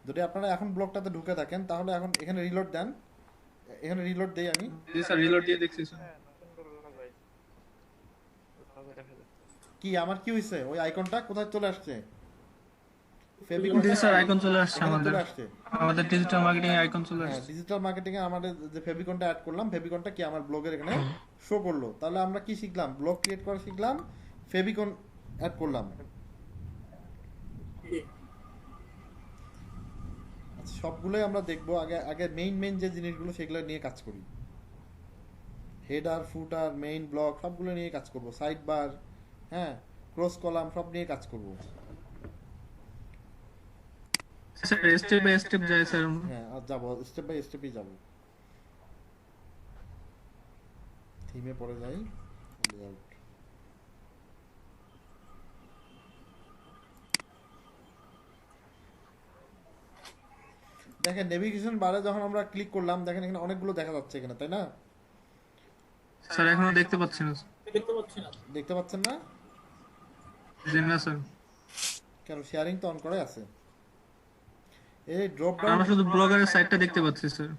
যদি আপনারা এখন ব্লকটাতে ঢুকে থাকেন তাহলে এখন এখানে রিলোড দেন, এখানে রিলোড দেই আমি। জি স্যার, রিলোড দিয়ে দেখছি স্যার। কি আমার কি হয়েছে, ওই আইকনটা কোথায় চলে আসছে? ফেভিকনটা জি স্যার, আইকন চলে আসছে এখানে আমাদের। চলে আসছে। আমাদের ডিজিটাল মার্কেটিং আইকন চলে হ্যাঁ, আসছে। ডিজিটাল মার্কেটিং এ আমাদের যে ফেভিকনটা অ্যাড করলাম, ফেভিকনটা কি আমার ব্লগের এখানে শো করলো। তাহলে আমরা কি শিখলাম? ব্লগ ক্রিয়েট করা শিখলাম, ফেভিকন অ্যাড করলাম। আচ্ছা, সবগুলোই আমরা দেখবো। আগে আগে মেইন মেইন যে জিনিসগুলো সেগুলো নিয়ে কাজ করি। হেডার, ফুটার, মেইন ব্লগ সবগুলো নিয়ে কাজ করব। সাইড বার, হ্যাঁ, ক্রস কলাম সব নিয়ে কাজ করব। স্যার স্টেপ বাই স্টেপ যায় স্যার। হ্যাঁ, আর যাবো স্টেপ বাই স্টেপই যাব। থিমে পড়ে যাই, লেআউট। দেখেন নেভিগেশন বারে যখন আমরা ক্লিক করলাম, দেখেন এখানে অনেকগুলো দেখা যাচ্ছে এখানে, তাই না? স্যার এখনো দেখতে পাচ্ছি না। দেখতে পাচ্ছেন না? জি না স্যার, কেন, শেয়ারিং তো অন করাই আছে। এই ড্রপ ডাউন, আমরা শুধু ব্লগারের সাইটটা দেখতে পাচ্ছি স্যার।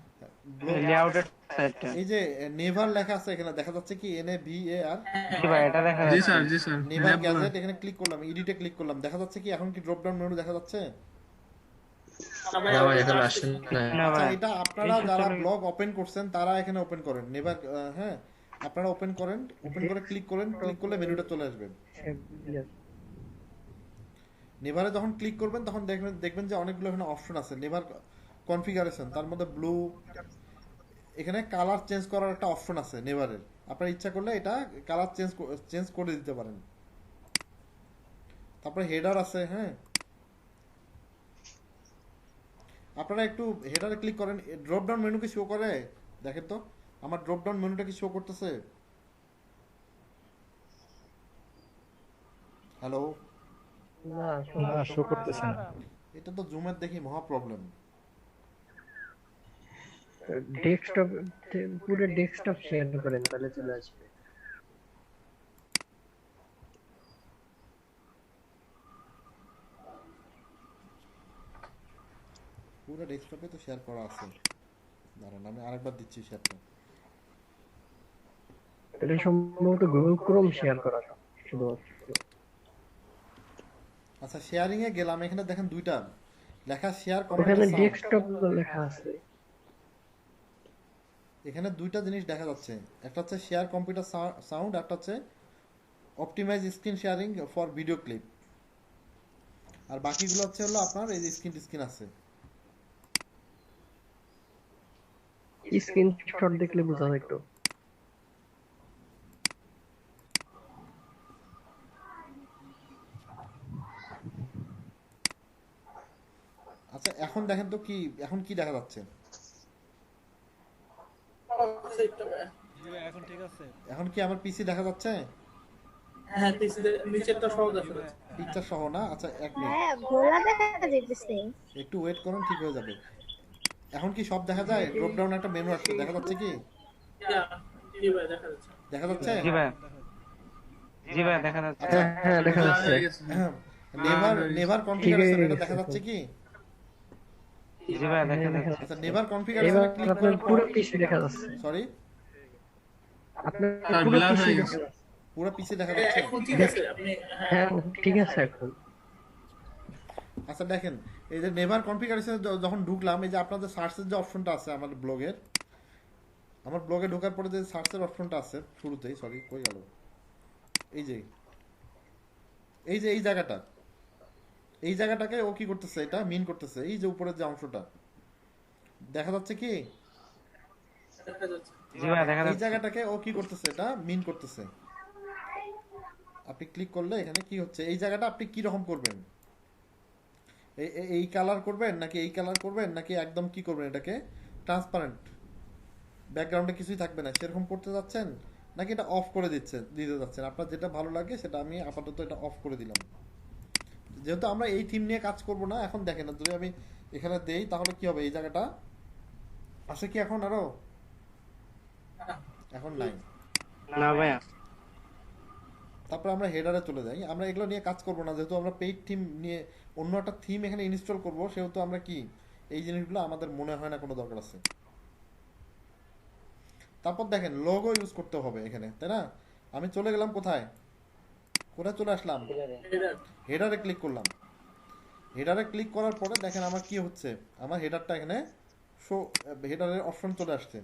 লেআউটের সাইডটা। এই যে নেভার লেখা আছে এখানে দেখা যাচ্ছে কি, NAVAR, জি ভাই, এটা দেখা জি যাচ্ছে। স্যার, জি স্যার, নেভার নেবুলার। গ্যাজেট। এখানে ক্লিক করলাম, এডিটে ক্লিক করলাম, দেখা যাচ্ছে কি এখন কি ড্রপ ডাউন মেনু দেখা যাচ্ছে? না ভাই এখন আসেন না। না আচ্ছা, ভাই, এটা আপনারা রিফ্রেশ যারা চলে ব্লগ ওপেন করছেন তারা এখানে ওপেন করেন নেভার। হ্যাঁ, আপনারা ওপেন করেন, ওপেন করে ক্লিক করেন, ক্লিক করলে মেনুটা চলে আসবে। নেভারে যখন ক্লিক করবেন তখন দেখবেন দেখবেন যে অনেকগুলো এখানে অপশন আছে। নেভার কনফিগারেশন, তার মধ্যে ব্লু, এখানে কালার চেঞ্জ করার একটা অপশন আছে নেভারের। আপনার ইচ্ছা করলে এটা কালার চেঞ্জ করে দিতে পারেন। তারপরে হেডার আছে, হ্যাঁ, আপনারা একটু হেডারে ক্লিক করেন। ড্রপ ডাউন মেনু কি শো করে? দেখেন তো আমার ড্রপ ডাউন মেনুটা কি শো করতেছে? হ্যালো, না, শো করতেছে না। এটা তো জুমের দেখি মহা প্রবলেম। ডেস্কটপ, পুরো ডেস্কটপ শেয়ার করেন তাহলে চলে আসবে। পুরো ডেস্কটপে তো শেয়ার করা আছে। দাঁড়ান আমি আরেকবার দিচ্ছি শেয়ারটা। এটা সম্ভবত গুগল ক্রোম শেয়ার করা শুধুমাত্র। আচ্ছা, শেয়ারিং এ গেলাম, এখানে দেখেন দুইটা লেখা, শেয়ার ওখানে কম্পিউটার সাউন্ড। ডেস্কটপ লেখা আছে। এখানে দুইটা জিনিস দেখা যাচ্ছে, একটা হচ্ছে শেয়ার কম্পিউটার সাউন্ড, একটা হচ্ছে optimise screen sharing for video clip. আর বাকিগুলো হচ্ছে হলো আপনার এই যে স্ক্রিন স্ক্রিন আছে। স্ক্রিনশট দেখলে বোঝা যেত। আচ্ছা, এখন দেখেন তো কি, এখন কি দেখা যাচ্ছে? জি ভাই, এখন ঠিক আছে। এখন কি আমার পিসি দেখা যাচ্ছে? হ্যাঁ, নিচেরটা সহজ জি দেখা ভাই। যাচ্ছে। পিকচার সহ না? আচ্ছা, এক মিনিট হ্যাঁ, ঘোলা দেখা যাইতেছে। একটু ওয়েট করুন, ঠিক হয়ে যাবে। এখন কি সব দেখা যায়? ড্রপ ডাউন একটা মেনু আসছে, দেখা যাচ্ছে কি? ইয়া, জি ভাই, দেখা যাচ্ছে। দেখা যাচ্ছে? জি ভাই, এখন দেখা যাচ্ছে। জি ভাই, দেখা যাচ্ছে। আচ্ছা, হ্যাঁ দেখা ব্লার যাচ্ছে। হয়ে গেছে। নেভার হয়ে গেছে। নেভার ঠিক হয়ে কনফিগারেশন এটা গেছে দেখা এখন। যাচ্ছে কি? জি ভাই, দেখা হ্যাঁ দেখা যাচ্ছে। আচ্ছা, যাচ্ছে। নেভার এবার কনফিগারেশনে ক্লিক আপনার করার পর, পুরো পিসি দেখা যাচ্ছে। সরি, আপনার স্যার পুরো ব্লার পিসি হয়ে দেখা গেছে। যাচ্ছে। পুরো পিসি দেখা যাচ্ছে। এখন ঠিক আছে আপনি? হ্যাঁ, হ্যাঁ ঠিক আছে এখন। আচ্ছা দেখেন, এই যে নেভার কনফিগারেশনে যখন ঢুকলাম, এই যে আপনাদের সার্চের যে অপশনটা আছে আমার ব্লগের, আমার ব্লগে ঢোকার পরে যে সার্চের অপশনটা আছে শুরুতেই, সরি কই গেল, এই যে এই যে এই জায়গাটা, এই জায়গাটাকে ও কি করতেছে, এটা মিন করতেছে। এই যে উপরের যে অংশটা দেখা যাচ্ছে কি, দেখা যাচ্ছে। জি ভাই, দেখা এই যাচ্ছে। জায়গাটাকে ও কি করতেছে, এটা মিন করতেছে। আপনি ক্লিক করলে এখানে কি হচ্ছে, এই জায়গাটা আপনি কি রকম করবেন? এই কালার করবেন নাকি এই কালার করবেন নাকি একদম কি করবেন, এটাকে ট্রান্সপারেন্ট, ব্যাকগ্রাউন্ডে কিছুই থাকবে না সেরকম করতে যাচ্ছেন, নাকি এটা অফ করে দিতে যাচ্ছেন? আপনার যেটা ভালো লাগে সেটা, আমি আপাতত এটা অফ করে দিলাম। যেহেতু আমরা এই থিম নিয়ে কাজ করব না এখন, দেখেন যদি আমি এখানে দেই তাহলে কি হবে, এই জায়গাটা আছে কি এখন আরো? এখন নাই। না ভাইয়া। তারপর আমরা হেডারে চলে যাই। আমরা এগুলো নিয়ে কাজ করব না, যেহেতু আমরা পেইড থিম নিয়ে অন্য একটা থিম এখানে ইনস্টল করব, সেহেতু আমরা কি এই জিনিসগুলো আমাদের মনে হয় না কোনো দরকার আছে। তারপর দেখেন লোগো ইউজ করতে হবে এখানে, তাই না? আমি চলে গেলাম কোথায়, কোথায় চলে আসলাম, হেডার হেডারে ক্লিক করলাম। হেডারে ক্লিক করার পরে দেখেন আমার কি হচ্ছে, আমার হেডারটা এখানে শো, হেডারের অপশন চলে আসছে।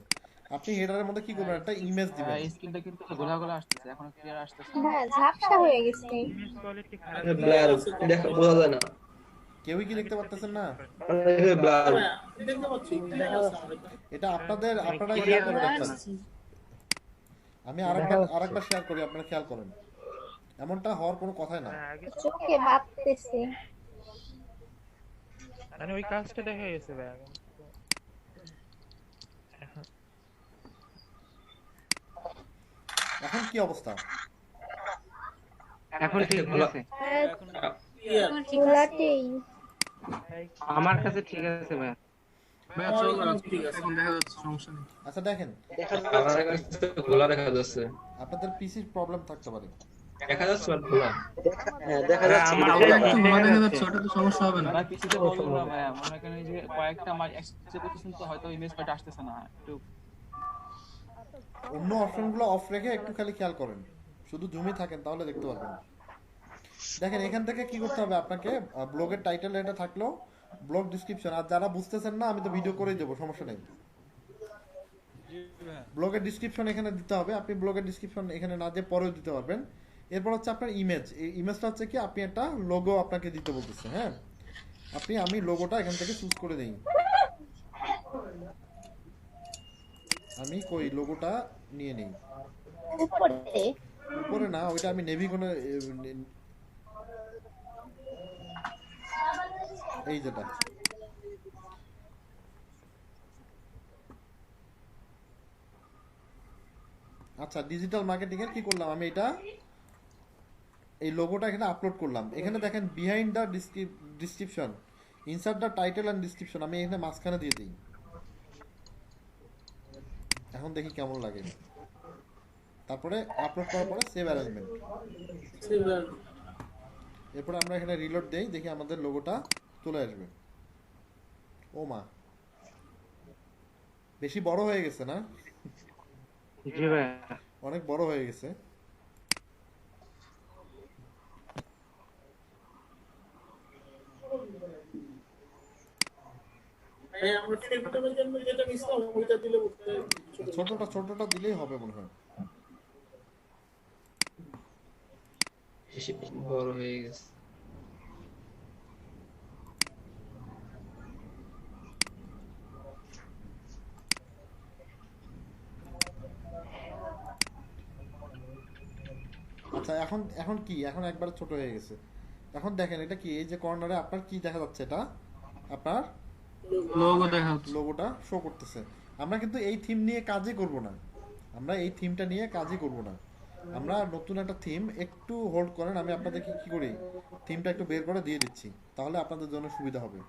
আপনি হেডারের মধ্যে কি করবেন, একটা ইমেজ দিবেন। স্ক্রিনটা কিন্তু গোলা গোলা আসতেছে, এখন ক্লিয়ার আসতেছে না। হ্যাঁ ঝাপসা হয়ে গেছে। ব্লার দেখা বোঝা যায় না, কেউই কি দেখতে পারতেছেন না? ব্লার। দেখতে পাচ্ছি ক্লিয়ার আছে আমার এটা। এটা আপনারা clear খেয়াল করেন দেখা একবার। যাচ্ছে। আমি আরেকবার শেয়ার করি, আপনারা খেয়াল করেন। এমনটা হওয়ার কোনো কথাই না। চোখে বাঁধতেছে। মানে ওই কাজটা দেখা গেছে ভাই আগে। এখন কি অবস্থা? এখন ঠিক আছে, ক্লিয়ার গোলাটেই আমার কাছে ঠিক আছে ভাই। ভাইয়া চলো এখন দেখা যাচ্ছে, সমস্যা নেই। আচ্ছা দেখেন, আমার কাছে খোলা দেখা যাচ্ছে, আপনাদের পিসির প্রবলেম থাকতে পারে। দেখা যাচ্ছে আর খোলা। আপনার একটু ঘোরা দেখা যাচ্ছে, ওটা তো সমস্যা হবে না। ভাই পিসিতে বলবো না ভাই, মনে করেন যে কয়েকটা আমার এক্সেস করতেছেন তো হয়তো ইমেজ ফাইট আসতেছে না একটু। অন্য অপশনগুলো অফ রেখে একটু খালি খেয়াল করেন, শুধু জুমই থাকেন তাহলে দেখতে পারবেন। দেখেন এখান থেকে কি করতে হবে আপনাকে, ব্লগের টাইটেল এটা থাকলো, ব্লগ ডিসক্রিপশন। আর যারা বুঝতেছেন না আমি তো ভিডিও করেই দেবো, সমস্যা নেই। ব্লগের ডিসক্রিপশন এখানে দিতে হবে, আপনি ব্লগের ডিসক্রিপশন এখানে না দিয়ে পরেও দিতে পারবেন। এরপর হচ্ছে আপনার ইমেজ, এই ইমেজটা হচ্ছে কি আপনি একটা লোগো আপনাকে দিতে বলতেছে। হ্যাঁ, আমি লোগোটা এখান থেকে চুজ করে দিই। আমি কই লোগোটা নিয়ে নিই, উপরে উপরে না, ওইটা আমি নেভি কোনো এই যেটা। আচ্ছা ডিজিটাল মার্কেটিং এর কি করলাম, আমি এটা এই লোগোটা এখানে আপলোড করলাম। এখানে দেখেন behind the description, insert the title and description, আমি এখানে মাঝখানে দিয়ে দিই। এখন দেখি কেমন লাগে। তারপরে আপলোড করার পরে সেভ অ্যারেঞ্জমেন্ট। এরপরে আমরা এখানে রিলোড দেই, দেখি আমাদের লোগোটা চলে আসবে। ও মা, বেশি বড় হয়ে গেছে না? জি ভাই, অনেক বড় হয়ে গেছে। ভাই আমরা ফিল্টারের জন্য যেটা নিছিলাম ওইটা দিলে বুঝতে ছোটটা দিলেই হবে মনে হয়। বেশি বড় হয়ে গেছে। আচ্ছা এখন কি, এখন একবার ছোট হয়ে গেছে। এখন দেখেন এটা কি, এই যে কর্নারে আপনার কি দেখা যাচ্ছে, এটা আপনার লোগো দেখা যাচ্ছে। লোগোটা শো করতেছে। আমরা কিন্তু এই থিম নিয়ে কাজই করব না, আমরা এই থিমটা নিয়ে কাজই করব না। আমরা নতুন একটা থিম, একটু হোল্ড করেন, আমি আপনাদেরকে কি করি থিমটা একটু বের করে দিয়ে দিচ্ছি, তাহলে আপনাদের জন্য সুবিধা হবে।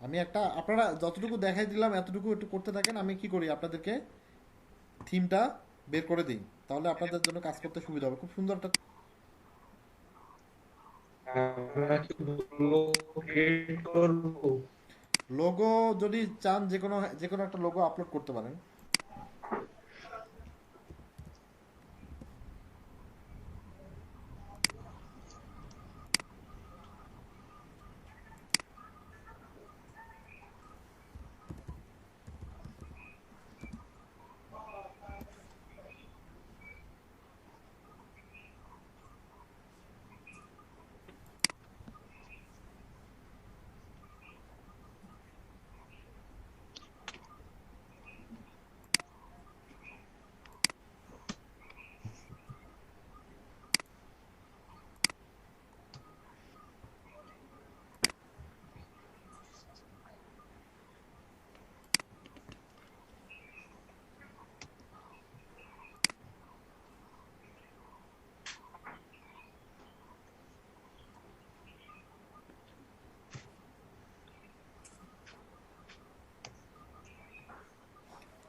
আমি একটা, আপনারা যতটুকু দেখাই দিলাম এতটুকু একটু করতে থাকেন, আমি কি করি আপনাদেরকে থিমটা বের করে দিই, তাহলে আপনাদের জন্য কাজ করতে সুবিধা হবে। খুব সুন্দর একটা আমরা কি ক্রিয়েট করব? লোগো যদি চান যে কোনো একটা লোগো আপলোড করতে পারেন।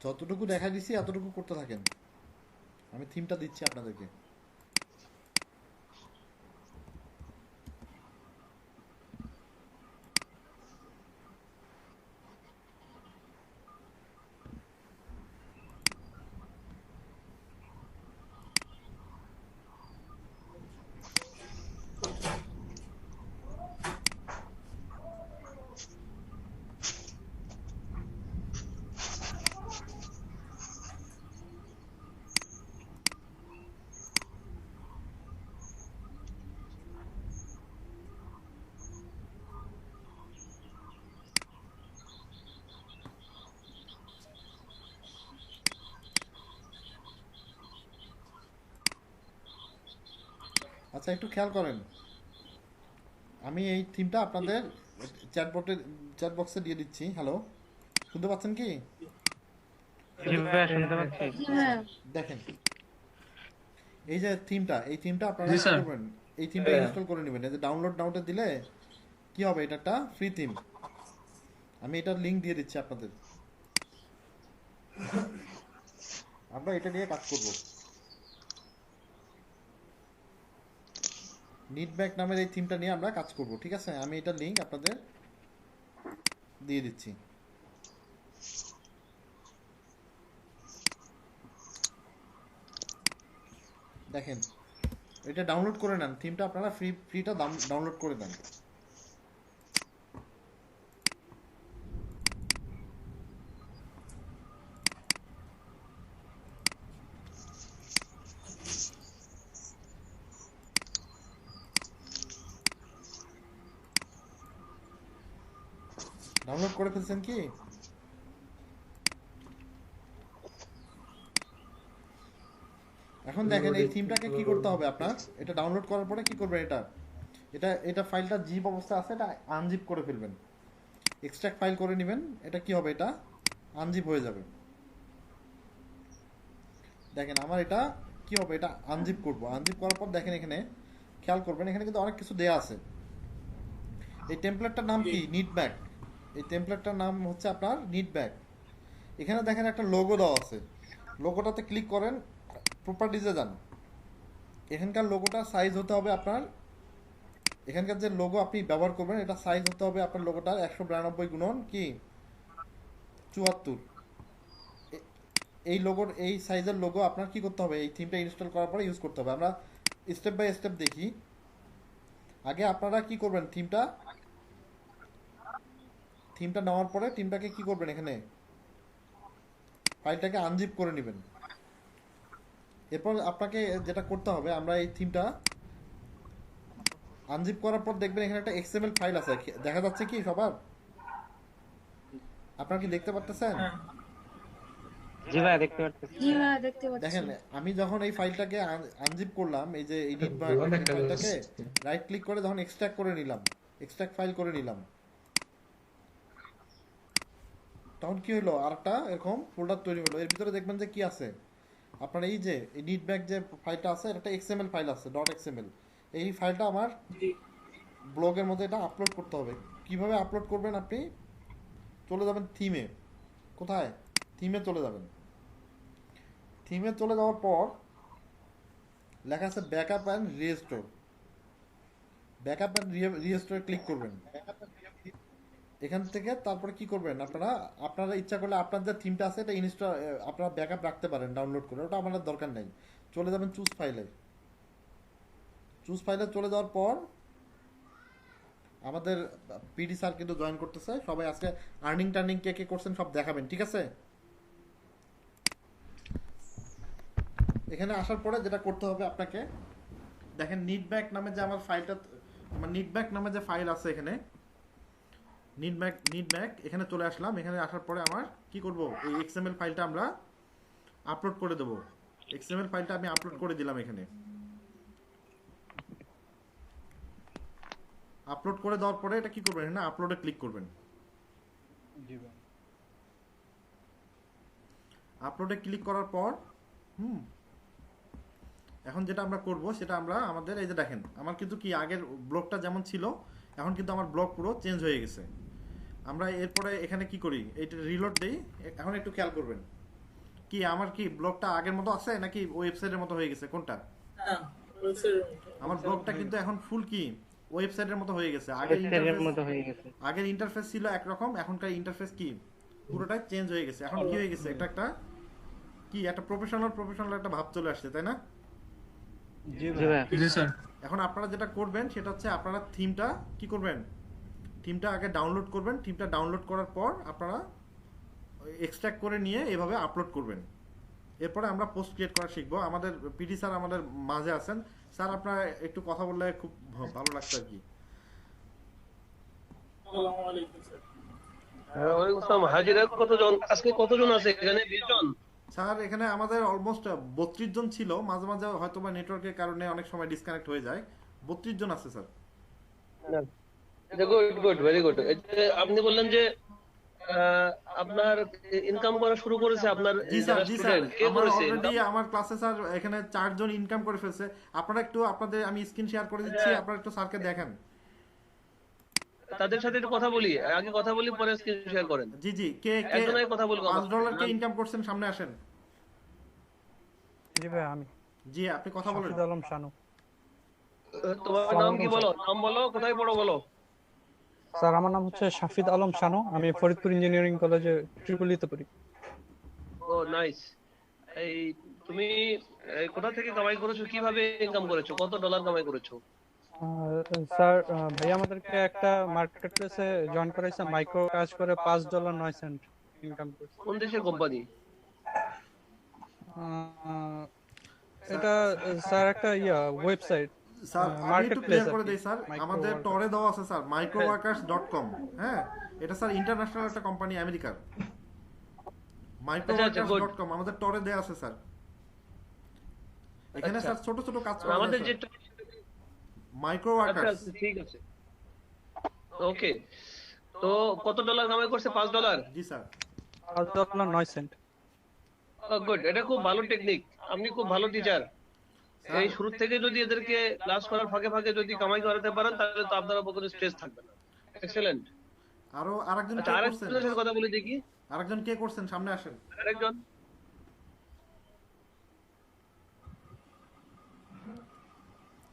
যতটুকু দেখা দিছি এতটুকু করতে থাকেন, আমি থিমটা দিচ্ছি আপনাদেরকে। আচ্ছা একটু খেয়াল করেন, আমি এই থিমটা আপনাদের চ্যাট বক্সে দিয়ে দিচ্ছি। হ্যালো, শুনতে পাচ্ছেন কি? জি ভাইয়া শুনতে পাচ্ছি। দেখেন এই যে থিমটা, এই থিমটা আপনারা জি, কি স্যার। করবেন, এই থিমটা হ্যাঁ। ইনস্টল করে নেবেন। এই যে ডাউনলোড নাওতে দিলে কি হবে, এটা একটা ফ্রি থিম। আমি এটার লিংক দিয়ে দিচ্ছি আপনাদের, আমরা এটা নিয়ে কাজ করব। নিটব্যাক নামের এই থিমটা নিয়ে আমরা কাজ করব, ঠিক আছে? আমি এটার লিংক আপনাদের দিয়ে দিচ্ছি। দেখেন এটা ডাউনলোড করে নেন, থিমটা আপনারা ফ্রিটা ডাউনলোড করে নেন। ডাউনলোড করে ফেলছেন কি? এখন দেখেন এই থিমটাকে কি করতে হবে আপনার, এটা ডাউনলোড করার পরে কি করবেন, এটা ফাইলটা জিপ অবস্থা আছে, এটা আনজিপ করে ফেলবেন, এক্সট্রাক্ট ফাইল করে নেবেন। এটা কি হবে, এটা আনজিপ হয়ে যাবে। দেখেন আমার এটা কি হবে, এটা আনজিপ করব। আনজিপ করার পর দেখেন এখানে খেয়াল করবেন, এখানে কিন্তু অনেক কিছু দেয়া আছে। এই টেমপ্লেটটার নাম কি? নিটব্যাক। এই টেমপ্লেটটার নাম হচ্ছে আপনার নিটব্যাক। এখানে দেখেন একটা লোগো দেওয়া আছে, লোগোটাতে ক্লিক করেন, প্রপার্টিজে যান। এখানকার লোগোটা সাইজ হতে হবে আপনার, এখানকার যে লোগো আপনি ব্যবহার করবেন এটা সাইজ হতে হবে আপনার লোগোটার 192 গুণন কি 74। এই লোগোর এই সাইজের লোগো আপনার কি করতে হবে, এই থিমটা ইনস্টল করার পরে ইউজ করতে হবে। আমরা স্টেপ বাই স্টেপ দেখি। আগে আপনারা কি করবেন, থিমটা নেওয়ার পরে থিমটাকে কি করবেন, এখানে ফাইলটাকে আনজিপ করে নেবেন। এরপর আপনাকে যেটা করতে হবে, আমরা এই থিমটা আনজিপ করার পর দেখবেন এখানে একটা এক্সএমএল ফাইল আছে, দেখা যাচ্ছে কি সবার? আপনারা কি দেখতে পাচ্ছেন? জি ভাইয়া দেখতে পাচ্ছি। দেখেন আমি যখন এই ফাইলটাকে আনজিপ করলাম, এই যে এডিট বার ফাইলটাকে রাইট ক্লিক করে যখন এক্সট্রাক্ট করে নিলাম, এক্সট্রাক্ট ফাইল করে নিলাম, তখন কি হলো, আরেকটা এরকম ফোল্ডার তৈরি হলো। এর ভিতরে দেখবেন যে কি আছে, আপনার এই যে নিটব্যাক যে ফাইলটা আছে, এটা একটা এক্সএমএল ফাইল আছে, .xml। এই ফাইলটা আমার ব্লগের মধ্যে এটা আপলোড করতে হবে। কিভাবে আপলোড করবেন, আপনি চলে যাবেন থিমে। কোথায়? থিমে চলে যাবেন। থিমে চলে যাওয়ার পর লেখা আছে backup and restore. Backup and রিস্টোরে ক্লিক করবেন। এখান থেকে তারপরে কি করবেন, আপনারা ইচ্ছা করলে আপনার যে থিমটা আছে এটা ইনস্টল আপনারা ব্যাকআপ রাখতে পারেন ডাউনলোড করে, ওটা আমাদের দরকার নেই। চলে যাবেন চুজ ফাইলে। চুজ ফাইলে চলে যাওয়ার পর আমাদের পিডি স্যার কিন্তু জয়েন করতেছে। সবাই আজকে টার্নিং কে কে করছেন সব দেখাবেন, ঠিক আছে? এখানে আসার পরে যেটা করতে হবে আপনাকে, দেখেন নিটব্যাক নামে যে আমার ফাইলটা, আমার নিটব্যাক নামে যে ফাইল আছে এখানে, নিটব্যাক এখানে চলে আসলাম। এখানে আসার পরে আমার কি করব, এই এক্সএমএল ফাইলটা আমরা আপলোড করে দেব। এক্সএমএল ফাইলটা আমি আপলোড করে দিলাম। এখানে আপলোড করে দেওয়ার পরে এটা কি করবেন, না আপলোডে ক্লিক করবেন। আপলোডে ক্লিক করার পর এখন যেটা আমরা করব সেটা আমরা আমাদের এই যে দেখেন আমার কিন্তু কি আগের ব্লগটা যেমন ছিল এখন কিন্তু আমার ব্লগ পুরো চেঞ্জ হয়ে গেছে। আমরা এরপরে এখানে কি করি, এইটা রিলোড দেই। এখন একটু খেয়াল করবেন, কি আমার কি ব্লগটা আগের মতো আছে নাকি ওয়েবসাইটের মতো হয়ে গেছে, কোনটা? আমার ব্লগটা কিন্তু এখন ফুল কি ওয়েবসাইটের মতো হয়ে গেছে। আগের ইন্টারফেস ছিল একরকম, এখনকার ইন্টারফেস কি পুরোটাই চেঞ্জ হয়ে গেছে। এখন কি হয়ে গেছে, এটা একটা কি একটা প্রফেশনাল একটা ভাব চলে আসছে, তাই না? জি স্যার। এখন আপনারা যেটা করবেন সেটা হচ্ছে আপনারা থিমটা কি করবেন, থিমটা আগে ডাউনলোড করবেন। থিমটা ডাউনলোড করার পর আপনারা এক্সট্রাক্ট করে নিয়ে এভাবে আপলোড করবেন। এরপরে আমরা পোস্ট ক্রিয়েট করা শিখবো। আমাদের পিডি স্যার আমাদের মাঝে আছেন। স্যার আপনারা একটু কথা বললে খুব ভালো লাগছে আর কি। আসসালামু আলাইকুম স্যার। ওয়ালাইকুম আসসালাম। হাজিরা কতজন? আজকে কতজন আছে এখানে? 20 জন? স্যার এখানে আমাদের অলমোস্ট 32 জন ছিল, মাঝে মাঝে হয়তো বা নেটওয়ার্কের কারণে অনেক সময় ডিসকানেক্ট হয়ে যায়। 32 জন আছে sir. Good good very good. আপনি বললেন যে আপনার ইনকাম করা শুরু করেছে আপনার জি স্যার, যারা জি স্যার, স্টুডেন্ট, কে আমার করেছে অলরেডি income? আমার ক্লাসে স্যার এখানে 4 জন ইনকাম করে ফেলছে। আপনারা একটু আপনাদের আমি স্ক্রিন শেয়ার করে দিচ্ছি, আপনারা একটু স্যারকে দেখেন। তাদের সাথে একটু কথা বলি, আগে কথা বলি পরে স্ক্রিন শেয়ার করেন। জি জি, কে কে একজন আগে কথা বলবো। $5 কে ইনকাম করছেন সামনে আসেন। জি ভাই আমি জি আপনি কথা বলেন। শাফিদ আলম শানু। তোমার নাম কি বলো, নাম বলো, কোথায় পড়ো বলো। স্যার আমার নাম হচ্ছে শাফিদ আলম শানু, আমি ফরিদপুর ইঞ্জিনিয়ারিং কলেজে ট্রিপলিতে পড়ি। ও নাইস। এই তুমি কোথা থেকে কামাই করেছো, কিভাবে ইনকাম করেছো, কত ডলার কামাই করেছো? স্যার ভাই আমাদেরকে একটা মার্কেট প্লেসে জয়েন করাইছে, মাইক্রো কাজ করে $5.09 ইনকাম করছে। কোন দেশের কোম্পানি? এটা স্যার একটা ওয়েবসাইট স্যার আমি একটু ক্লিয়ার করে দেই স্যার, আমাদের টরে দেওয়া আছে স্যার microworkers.com। হ্যাঁ, এটা স্যার ইন্টারন্যাশনাল একটা কোম্পানি আমেরিকার। microworkers.com আমাদের টরে দেয়া আছে স্যার। এখানে স্যার ছোট ছোট কাজ করা আমাদের যে মাইক্রোওয়ার্কার্স। ঠিক আছে, ওকে। তো কত ডলার কামাই করছে? $5? জি স্যার, $5.09। গুড, এটা খুব ভালো টেকনিক, আপনি খুব ভালো টিচার। এই শুরু থেকে যদি এদেরকে ক্লাস করার ফাঁকে ফাঁকে যদি কামাই করাতে পারেন তাহলে তো আপনার উপর কোনো স্ট্রেস থাকবে না। এক্সেলেন্ট। আরো আরেকজন কে আচ্ছা, করছেন? আরেকজনের সাথে কথা বলি দেখি। আরেকজন কে করছেন সামনে আসেন। আরেকজন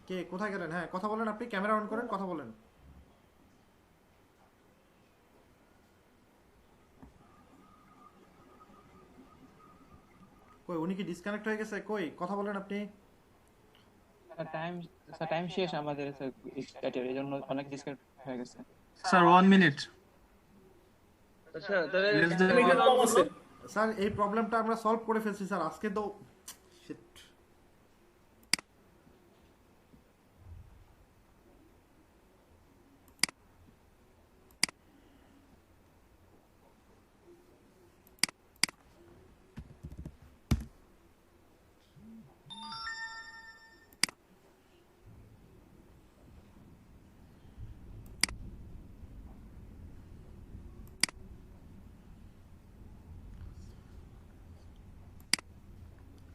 কে কোথায় গেলেন? হ্যাঁ কথা বলেন, আপনি ক্যামেরা অন করেন, কথা বলেন। কই উনি কি ডিসকানেক্ট হয়ে গেছে? কই কথা বলেন আপনি। টাইম শেষ আমাদের স্যার, এই জন্য অনেক ডিসকানেক্ট হয়ে গেছে। Sir 1 minute. আচ্ছা তাহলে মিনিট কম আছে। স্যার এই প্রবলেমটা আমরা সলভ করে ফেলছি স্যার আজকে তো। Shit.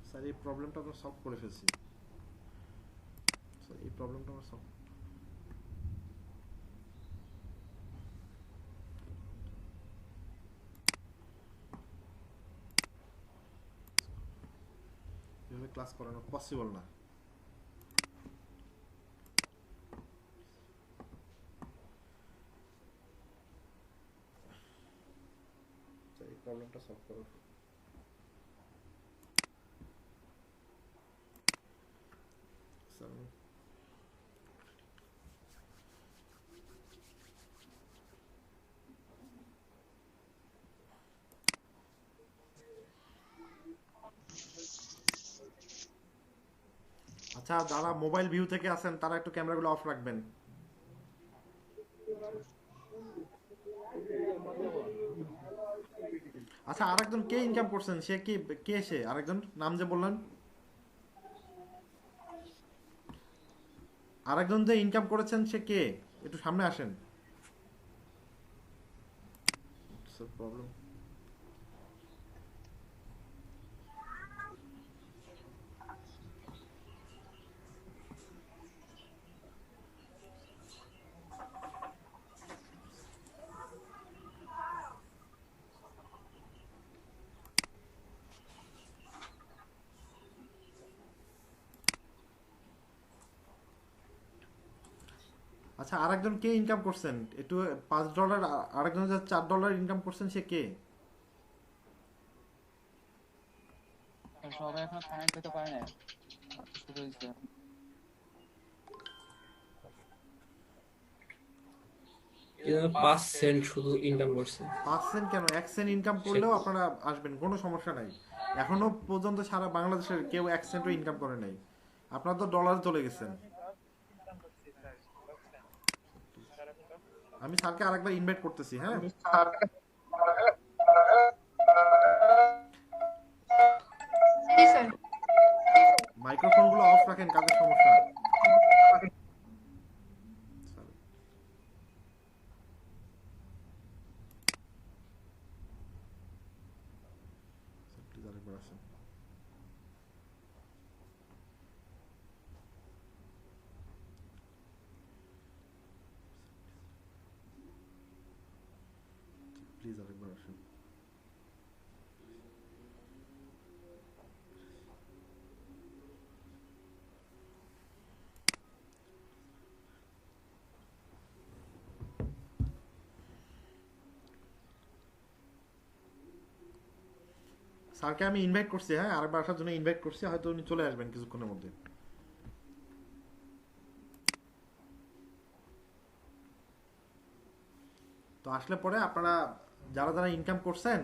স্যার এই প্রবলেমটা আমরা সলভ করে ফেলছি। স্যার এই প্রবলেমটা আমরা সলভ এভাবে ক্লাস করানো পসিবল না। স্যার এই প্রবলেমটা সলভ করো। স্যার আচ্ছা, যারা মোবাইল ভিউ থেকে আছেন তারা একটু ক্যামেরাগুলো অফ রাখবেন। আচ্ছা আরেকজন কে ইনকাম করছেন? সে কি কে? সে আরেকজন নাম যে বললেন, আরেকজন যে ইনকাম করেছেন সে কে? একটু সামনে আসেন। প্রবলেম আচ্ছা আরেকজন কে ইনকাম করছেন? একটু $5, আরেকজন যে $4 ইনকাম করছেন সে কে? সবাই এখন কানেক্ট হতে পারে না, শুরু হয়েছে। 5 সেন্ট শুধু ইনকাম করছে। 5 সেন্ট কেন, 1 সেন্ট ইনকাম করলেও আপনারা আসবেন, কোনো সমস্যা নাই। এখনো পর্যন্ত সারা বাংলাদেশের কেউ 1 সেন্টও ইনকাম করে নাই। আপনারা তো ডলার চলে গেছেন। আমি স্যারকে আরেকবার ইনভাইট করতেছি। হ্যাঁ গুলো অফ রাখেন, কাজের সমস্যা। প্লিজ আরেকবার আসেন। প্লিজ আরেকবার আসেন। স্যারকে আমি ইনভাইট করছি, হ্যাঁ আরেকবার আসার জন্য ইনভাইট করছি, হয়তো উনি চলে আসবেন কিছুক্ষণের মধ্যে। তো আসলে পরে আপনারা যারা যারা ইনকাম করছেন,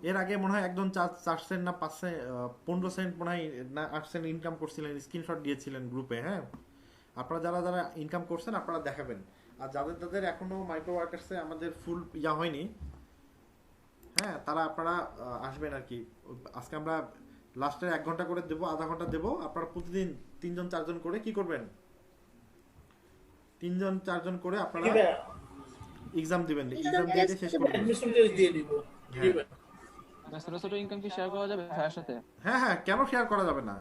এর আগে মনে হয় একজন 4 সেন্ট না 5 সেন্ট 15 সেন্ট মনে হয় না 8 সেন্ট ইনকাম করছিলেন, স্ক্রিনশট দিয়েছিলেন গ্রুপে। হ্যাঁ, আপনারা যারা যারা ইনকাম করছেন আপনারা দেখাবেন। আর যাদের যাদের এখনো মাইক্রো ওয়ার্কার্সে আমাদের ফুল ইয়া হয়নি, হ্যাঁ তারা আপনারা আসবেন আর কি। আজকে আমরা লাস্টের 1 ঘন্টা করে দেবো, আধা ঘন্টা দেবো। আপনারা প্রতিদিন 3 জন 4 জন করে কি করবেন, 3 জন 4 জন করে আপনারা এক্সাম দিবেন, এক্সাম দিয়ে শেষ করবেন। অ্যাডমিশন টেস্ট দিয়ে দিব। ছোট ছোট ইনকাম কি শেয়ার করা যাবে ভাইয়ের সাথে? হ্যাঁ হ্যাঁ, কেন শেয়ার করা যাবে না,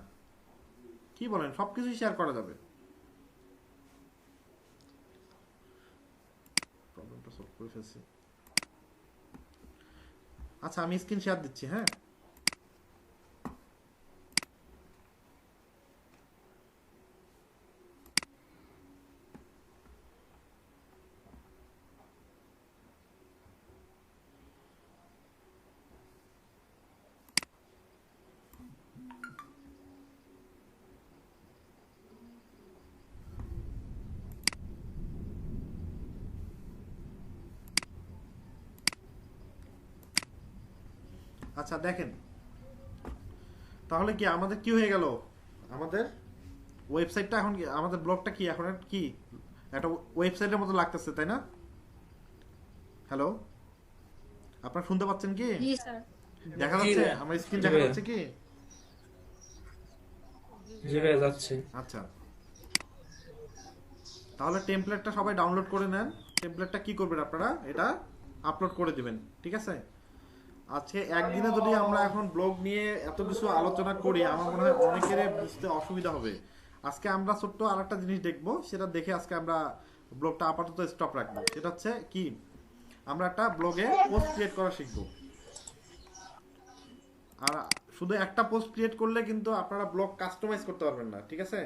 কি বলেন, সবকিছুই শেয়ার করা যাবে। প্রবলেমটা সলভ করে ফেলছি। আচ্ছা আমি স্ক্রিন শেয়ার দিচ্ছি। হ্যাঁ আচ্ছা দেখেন, তাহলে কি আমাদের কি হয়ে গেল, আমাদের ওয়েবসাইটটা এখন কি, আমাদের ব্লগটা কি এখন কি একটা ওয়েবসাইটের মতো লাগতেছে, তাই না? হ্যালো, আপনারা শুনতে পাচ্ছেন কি? দেখা যাচ্ছে আমার স্ক্রিন দেখা যাচ্ছে কি? জি ভাই যাচ্ছে। আচ্ছা, তাহলে টেমপ্লেটটা সবাই ডাউনলোড করে নেন। টেমপ্লেটটা কি করবেন আপনারা, এটা আপলোড করে দিবেন, ঠিক আছে? আজকে একদিনে যদি আমরা এখন ব্লগ নিয়ে এত কিছু আলোচনা করি, আমার মনে হয় অনেকেরই বুঝতে অসুবিধা হবে। আজকে আমরা ছোট্ট আরেকটা জিনিস দেখবো, সেটা দেখে আজকে আমরা ব্লগটা আপাতত স্টপ রাখবো। সেটা হচ্ছে কি, আমরা একটা ব্লগে পোস্ট ক্রিয়েট করা শিখবো। আর শুধু একটা পোস্ট ক্রিয়েট করলে কিন্তু আপনারা ব্লগ কাস্টমাইজ করতে পারবেন না, ঠিক আছে?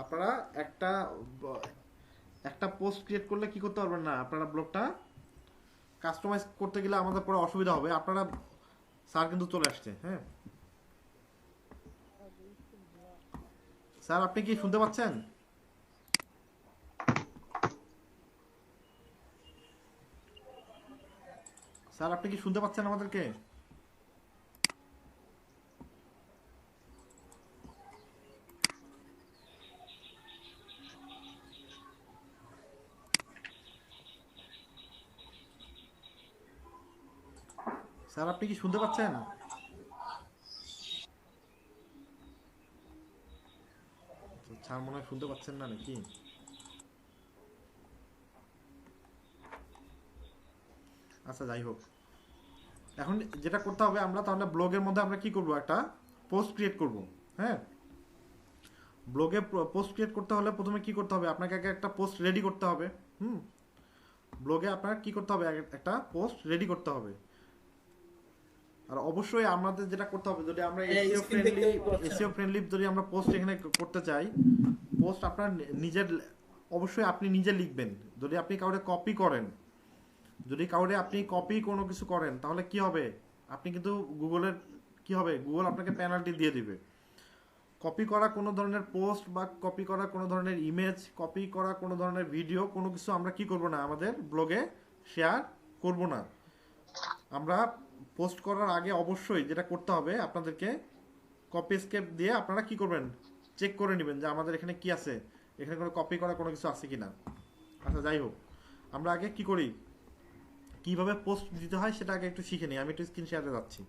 আপনারা একটা পোস্ট ক্রিয়েট করলে কি করতে পারবেন না, আপনারা ব্লগটা কাস্টমাইজ করতে গেলে আমাদের পরে অসুবিধা হবে। আপনারা, স্যার কিন্তু চলে আসছে। হ্যাঁ স্যার, আপনি কি শুনতে পাচ্ছেন? স্যার আপনি কি শুনতে পাচ্ছেন আমাদেরকে? স্যার আপনি কি শুনতে পাচ্ছেন? স্যার মনে হয় শুনতে পাচ্ছেন না নাকি? আচ্ছা যাই হোক, এখন যেটা করতে হবে, আমরা তাহলে ব্লগের মধ্যে আমরা কি করব, একটা পোস্ট ক্রিয়েট করব। হ্যাঁ, ব্লগে পোস্ট ক্রিয়েট করতে হলে প্রথমে কি করতে হবে, আপনাকে আগে একটা পোস্ট রেডি করতে হবে। ব্লগে আপনার কি করতে হবে, একটা পোস্ট রেডি করতে হবে। আর অবশ্যই আমাদের যেটা করতে হবে, যদি আমরা এসইও ফ্রেন্ডলি যদি আমরা পোস্ট এখানে করতে চাই, পোস্ট আপনার নিজের, অবশ্যই আপনি নিজে লিখবেন। যদি আপনি কাউরে কপি করেন, যদি কাউরে আপনি কপি কোনো কিছু করেন, তাহলে কি হবে, আপনি কিন্তু গুগলের কি হবে, গুগল আপনাকে পেনাল্টি দিয়ে দিবে। কপি করা কোনো ধরনের পোস্ট বা কপি করা কোনো ধরনের ইমেজ, কপি করা কোনো ধরনের ভিডিও, কোনো কিছু আমরা কি করব না, আমাদের ব্লগে শেয়ার করব না। আমরা পোস্ট করার আগে অবশ্যই যেটা করতে হবে, আপনাদেরকে কপি এসকেপ দিয়ে আপনারা কি করবেন, চেক করে নেবেন যে আমাদের এখানে কি আছে, এখানে কোনো কপি করা কোনো কিছু আছে কিনা। আচ্ছা যাই হোক, আমরা আগে কি করি, কিভাবে পোস্ট দিতে হয় সেটা আগে একটু শিখে নিই। আমি একটু স্ক্রিন শেয়ারে যাচ্ছি।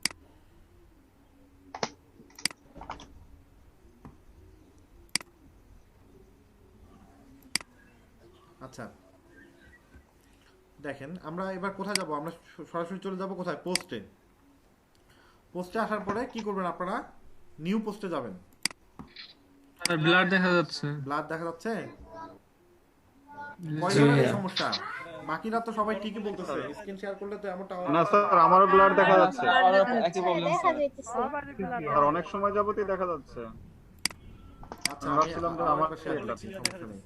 আচ্ছা দেখেন আমরা এবার কোথায় যাব, আমরা সরাসরি চলে যাব কোথায়, পোস্টে। পোস্টে আসার পরে কি করবেন আপনারা, নিউ পোস্টে যাবেন। স্যার ব্লাড দেখা যাচ্ছে। ব্লাড দেখা যাচ্ছে, জি কয়জনের এই ভাইয়া। সমস্যা? বাকিরা তো সবাই ঠিকই বলতেছে, স্ক্রিন শেয়ার করলে তো এমনটা হয় না স্যার, আমারও ব্লাড দেখা যাচ্ছে। একই প্রবলেম দেখা যাইতেছে আর অনেক সময় যাবতই দেখা যাচ্ছে। আচ্ছা আমি আমি ভাবছিলাম যে আমার শেয়ার এটা। দিচ্ছি, সমস্যা নেই।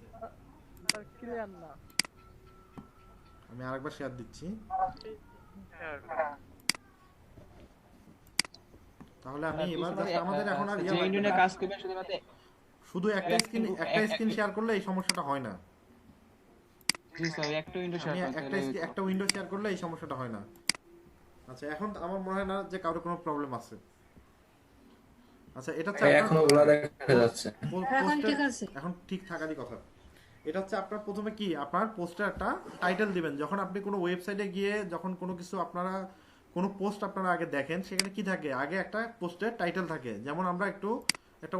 আমি আরেকবার শেয়ার দিচ্ছি। তাহলে আমি এবার just আমাদের এখন আর যে ইয়ে লাগবে ইউনিয়নে না। কাজ করবেন শুধুমাত্র শুধু একটা স্ক্রিন শেয়ার করলে এই সমস্যাটা হয় না। জি স্যার একটা উইন্ডো আমি শেয়ার একটা উইন্ডো শেয়ার করলে এই সমস্যাটা হয় না। আচ্ছা এখন আমার মনে হয় না যে কারো কোনো প্রবলেম আছে। আচ্ছা এটা হচ্ছে এখনো ব্লাড দেখা যাচ্ছে। এখন ঠিক থাকারই কথা। এটা হচ্ছে আপনার প্রথমে কি আপনার পোস্টে একটা টাইটেল দিবেন। যখন আপনি কোনো ওয়েবসাইটে গিয়ে যখন কোনো কিছু আপনারা কোনো পোস্ট আপনারা আগে দেখেন, সেখানে কি থাকে, আগে একটা পোস্টের টাইটেল থাকে। যেমন আমরা একটু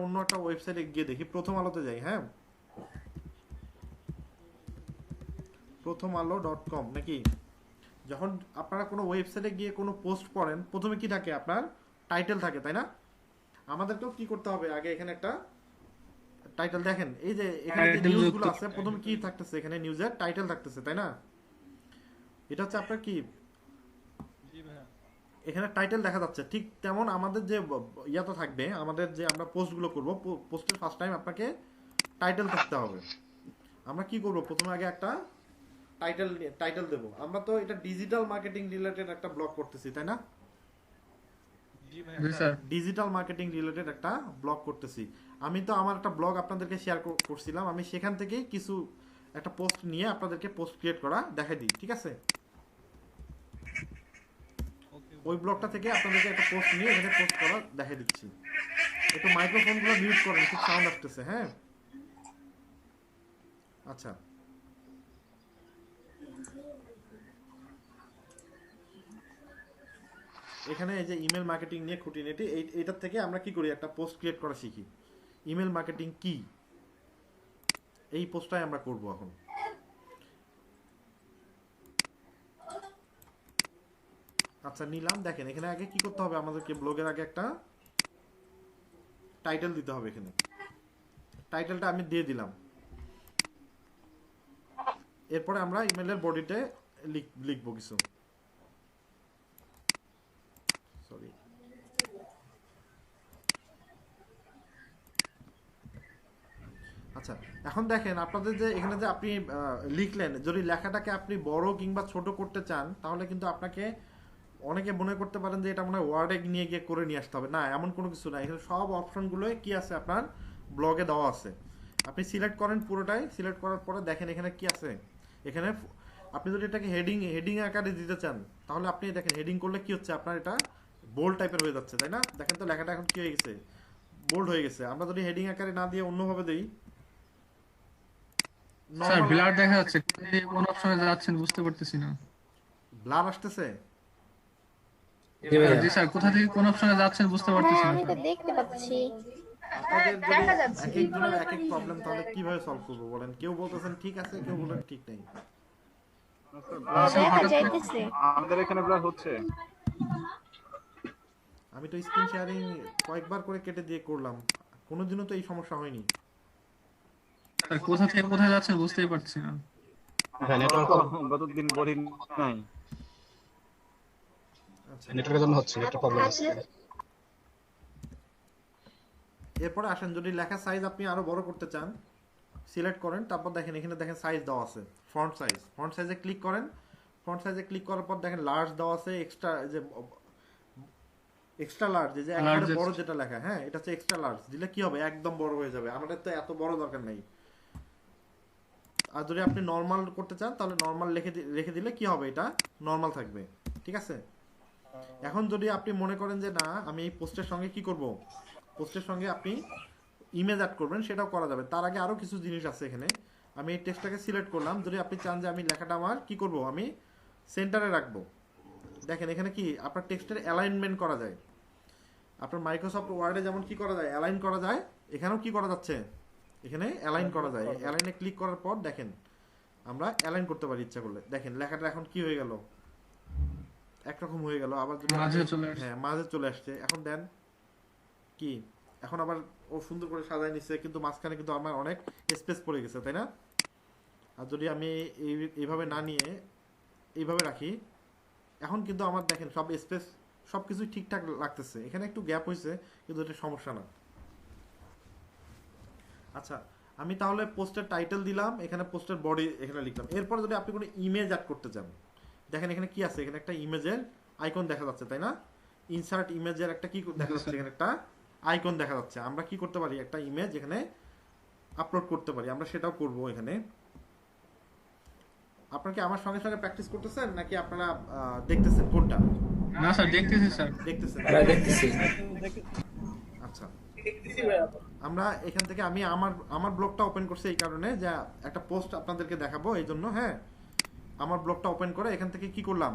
অন্য একটা ওয়েবসাইটে গিয়ে দেখি, প্রথম আলোতে যাই। হ্যাঁ, prothomalo.com নাকি। যখন আপনারা কোনো ওয়েবসাইটে গিয়ে কোনো পোস্ট পড়েন, প্রথমে কি থাকে, আপনার টাইটেল থাকে, তাই না? আমাদেরকেও কি করতে হবে, আগে এখানে একটা টাইটেল দেখেন। এই যে এখানে যে নিউজগুলো আছে, প্রথমে কি থাকতেছে, এখানে নিউজের টাইটেল থাকতেছে, তাই না? এটা হচ্ছে আপনার কি এখানে টাইটেল দেখা যাচ্ছে। ঠিক তেমন আমাদের যে ইয়াটা থাকবে, আমাদের যে আমরা পোস্টগুলো করব, পোস্টের ফার্স্ট টাইম আপনাকে টাইটেল থাকতে হবে। আমরা কি করব, প্রথমে আগে একটা টাইটেল দেব। আমরা তো এটা ডিজিটাল মার্কেটিং রিলেটেড একটা ব্লগ করতেছি, তাই না? জি স্যার। ডিজিটাল মার্কেটিং রিলেটেড একটা ব্লগ করতেছি। আমি তো আমার একটা ব্লগ আপনাদেরকে শেয়ার করছিলাম, আমি সেখান থেকেই কিছু একটা পোস্ট নিয়ে আপনাদেরকে পোস্ট ক্রিয়েট করা দেখাই দিই, ঠিক আছে? ওই ব্লগটা থেকে আপনাদেরকে একটা পোস্ট নিয়ে এখানে পোস্ট করা দেখাই দিচ্ছি। একটু মাইক্রোফোনগুলো মিউট করেন, খুব সাউন্ড আসতেছে। হ্যাঁ, আচ্ছা এখানে এই যে ইমেল মার্কেটিং নিয়ে খুঁটিনাটি, এইটার থেকে আমরা কি করি, একটা পোস্ট ক্রিয়েট করা শিখি। ইমেল মার্কেটিং কি, এই পোস্টটাই আমরা করব এখন। আচ্ছা নিলাম। দেখেন এখানে আগে কি করতে হবে, আমাদেরকে ব্লগের আগে একটা টাইটেল দিতে হবে। এখানে টাইটেলটা আমি দিয়ে দিলাম। এরপরে আমরা ইমেলের বডিতে লিখবো কিছু। সরি, আচ্ছা এখন দেখেন আপনাদের যে এখানে যে আপনি লিখলেন, যদি লেখাটাকে আপনি বড় কিংবা ছোট করতে চান, তাহলে কিন্তু আপনাকে অনেকে মনে করতে পারেন যে এটা মনে হয় ওয়ার্ডে নিয়ে গিয়ে করে নিয়ে আসতে হবে। না, এমন কোনো কিছু না। এখানে সব অপশনগুলোই কি আছে, আপনার ব্লগে দেওয়া আছে। আপনি সিলেক্ট করেন পুরোটাই। সিলেক্ট করার পরে দেখেন এখানে কি আছে। এখানে আপনি যদি এটাকে হেডিং আকারে দিতে চান, তাহলে আপনি দেখেন হেডিং করলে কি হচ্ছে, আপনার এটা বোল্ড টাইপের হয়ে যাচ্ছে, তাই না? দেখেন তো লেখাটা এখন কি হয়ে গেছে, বোল্ড হয়ে গেছে। আমরা যদি হেডিং আকারে না দিয়ে অন্যভাবে দেই, স্যার ব্লার দেখা যাচ্ছে, কোন অপশনে যাচ্ছেন বুঝতে পারতেছি না। ব্লার আসতেছে। জি স্যার, কোথা থেকে কোন অপশনে যাচ্ছেন বুঝতে পারতেছি হ্যাঁ না আমি তো দেখতে পাচ্ছি। আপনাদের দেখা যাচ্ছে। এক একজনের এক এক প্রবলেম, তাহলে কিভাবে সলভ করবো বলেন? কেউ বলতেছেন ঠিক আছে, কেউ বলেন ঠিক নেই। দেখা যাইতেছে। আমাদের এখানে ব্লাড হচ্ছে। আমি তো স্ক্রিন শেয়ারিং কয়েকবার করে কেটে দিয়ে করলাম, কোনোদিনও তো এই সমস্যা হয়নি। স্যার কোথা থেকে কোথায় যাচ্ছেন বুঝতেই পারছি না। গতদিন বলি নাই। আচ্ছা নেটওয়ার্কের জন্য হচ্ছে, একটা প্রবলেম আছে। এরপরে আসেন, যদি লেখার সাইজ আপনি আরো বড় করতে চান, সিলেক্ট করেন। তারপর দেখেন এখানে দেখেন সাইজ দেওয়া আছে, ফন্ট সাইজ। ফন্ট সাইজে ক্লিক করেন। ফন্ট সাইজে ক্লিক করার পর দেখেন লার্জ দেওয়া আছে, এক্সট্রা লার্জ, যে একবারে বড় যেটা লেখা। হ্যাঁ, এটা হচ্ছে এক্সট্রা লার্জ। দিলে কি হবে, একদম বড় হয়ে যাবে। আমাদের তো এত বড় দরকার নাই। আর যদি আপনি নরমাল করতে চান, তাহলে নরমাল রেখে দিলে কি হবে, এটা নরমাল থাকবে, ঠিক আছে? এখন যদি আপনি মনে করেন যে না, আমি এই পোস্টের সঙ্গে কি করব, পোস্টের সঙ্গে আপনি ইমেজ অ্যাড করবেন, সেটাও করা যাবে। তার আগে আরো কিছু জিনিস আছে এখানে। আমি এই টেক্সটটাকে সিলেক্ট করলাম। যদি আপনি চান যে আমি লেখাটা আমার কি করব, আমি সেন্টারে রাখবো, দেখেন এখানে কি আপনার টেক্সটের অ্যালাইনমেন্ট করা যায়। আপনার মাইক্রোসফট ওয়ার্ডে যেমন কি করা যায়, অ্যালাইন করা যায়, এখানেও কি করা যাচ্ছে, এখানে অ্যালাইন করা যায়। অ্যালাইনে ক্লিক করার পর দেখেন আমরা অ্যালাইন করতে পারি ইচ্ছা করলে। দেখেন লেখাটা এখন কি হয়ে গেল, একরকম হয়ে গেল, আবার যদি মাঝে চলে আসছে। হ্যাঁ মাঝে চলে আসছে। এখন দেন কি, এখন আবার ও সুন্দর করে সাজায় নিচ্ছে, কিন্তু মাঝখানে কিন্তু আমার অনেক স্পেস পড়ে গেছে, তাই না? আর যদি আমি এইভাবে না নিয়ে এইভাবে রাখি, এখন কিন্তু আমার দেখেন সব স্পেস সব কিছুই ঠিকঠাক লাগতেছে। এখানে একটু গ্যাপ হয়েছে, কিন্তু এটা সমস্যা না। আচ্ছা, আমি তাহলে পোস্টের টাইটেল দিলাম, এখানে পোস্টের বডি এখানে লিখলাম। এরপর যদি আপনি কোনো ইমেজ অ্যাড করতে চান, দেখেন এখানে কি আছে, এখানে একটা ইমেজের আইকন দেখা যাচ্ছে, তাই না? ইনসার্ট ইমেজের একটা কি দেখা যাচ্ছে, এখানে একটা আইকন দেখা যাচ্ছে। আমরা কি করতে পারি, একটা ইমেজ এখানে আপলোড করতে পারি, আমরা সেটাও করব এখানে। আপনারা কি আমার সঙ্গে সঙ্গে প্র্যাকটিস করতেছেন নাকি আপনারা দেখতেছেন কোনটা? না স্যার, দেখতেছি স্যার। দেখতেছেন? দেখতেছি। আচ্ছা, দেখতেছি ভাইয়া। আমরা এখান থেকে আমি আমার ব্লগটা ওপেন করছি এই কারণে যে একটা পোস্ট আপনাদেরকে দেখাবো এই জন্য। হ্যাঁ, আমার ব্লগটা ওপেন করে এখান থেকে কি করলাম,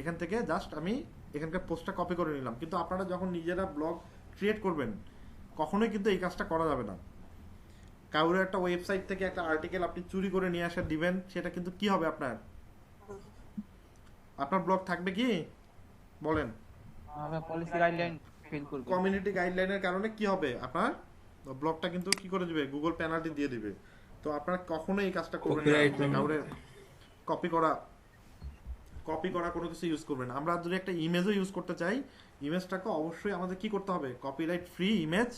এখান থেকে জাস্ট আমি এখানকার পোস্টটা কপি করে নিলাম। কিন্তু আপনারা যখন নিজেরা ব্লগ ক্রিয়েট করবেন, কখনোই কিন্তু এই কাজটা করা যাবে না। কারোর একটা ওয়েবসাইট থেকে একটা আর্টিকেল আপনি চুরি করে নিয়ে আসা দিবেন, সেটা কিন্তু কি হবে, আপনার ব্লগ থাকবে কি বলেন? আমরা পলিসি গাইডলাইন ফেল করব। কমিউনিটি গাইডলাইনের কারণে কি হবে, আপনার ব্লগটা কিন্তু কি করে দিবে, গুগল পেনাল্টি দিয়ে দিবে। তো আপনারা কখনোই এই কাজটা করবেন না, কাউরে কপি করা কোনো কিছু ইউজ করবেন। আমরা যদি একটা ইমেজও ইউজ করতে চাই, ইমেজটাকে অবশ্যই আমাদের কি করতে হবে, কপিরাইট ফ্রি ইমেজ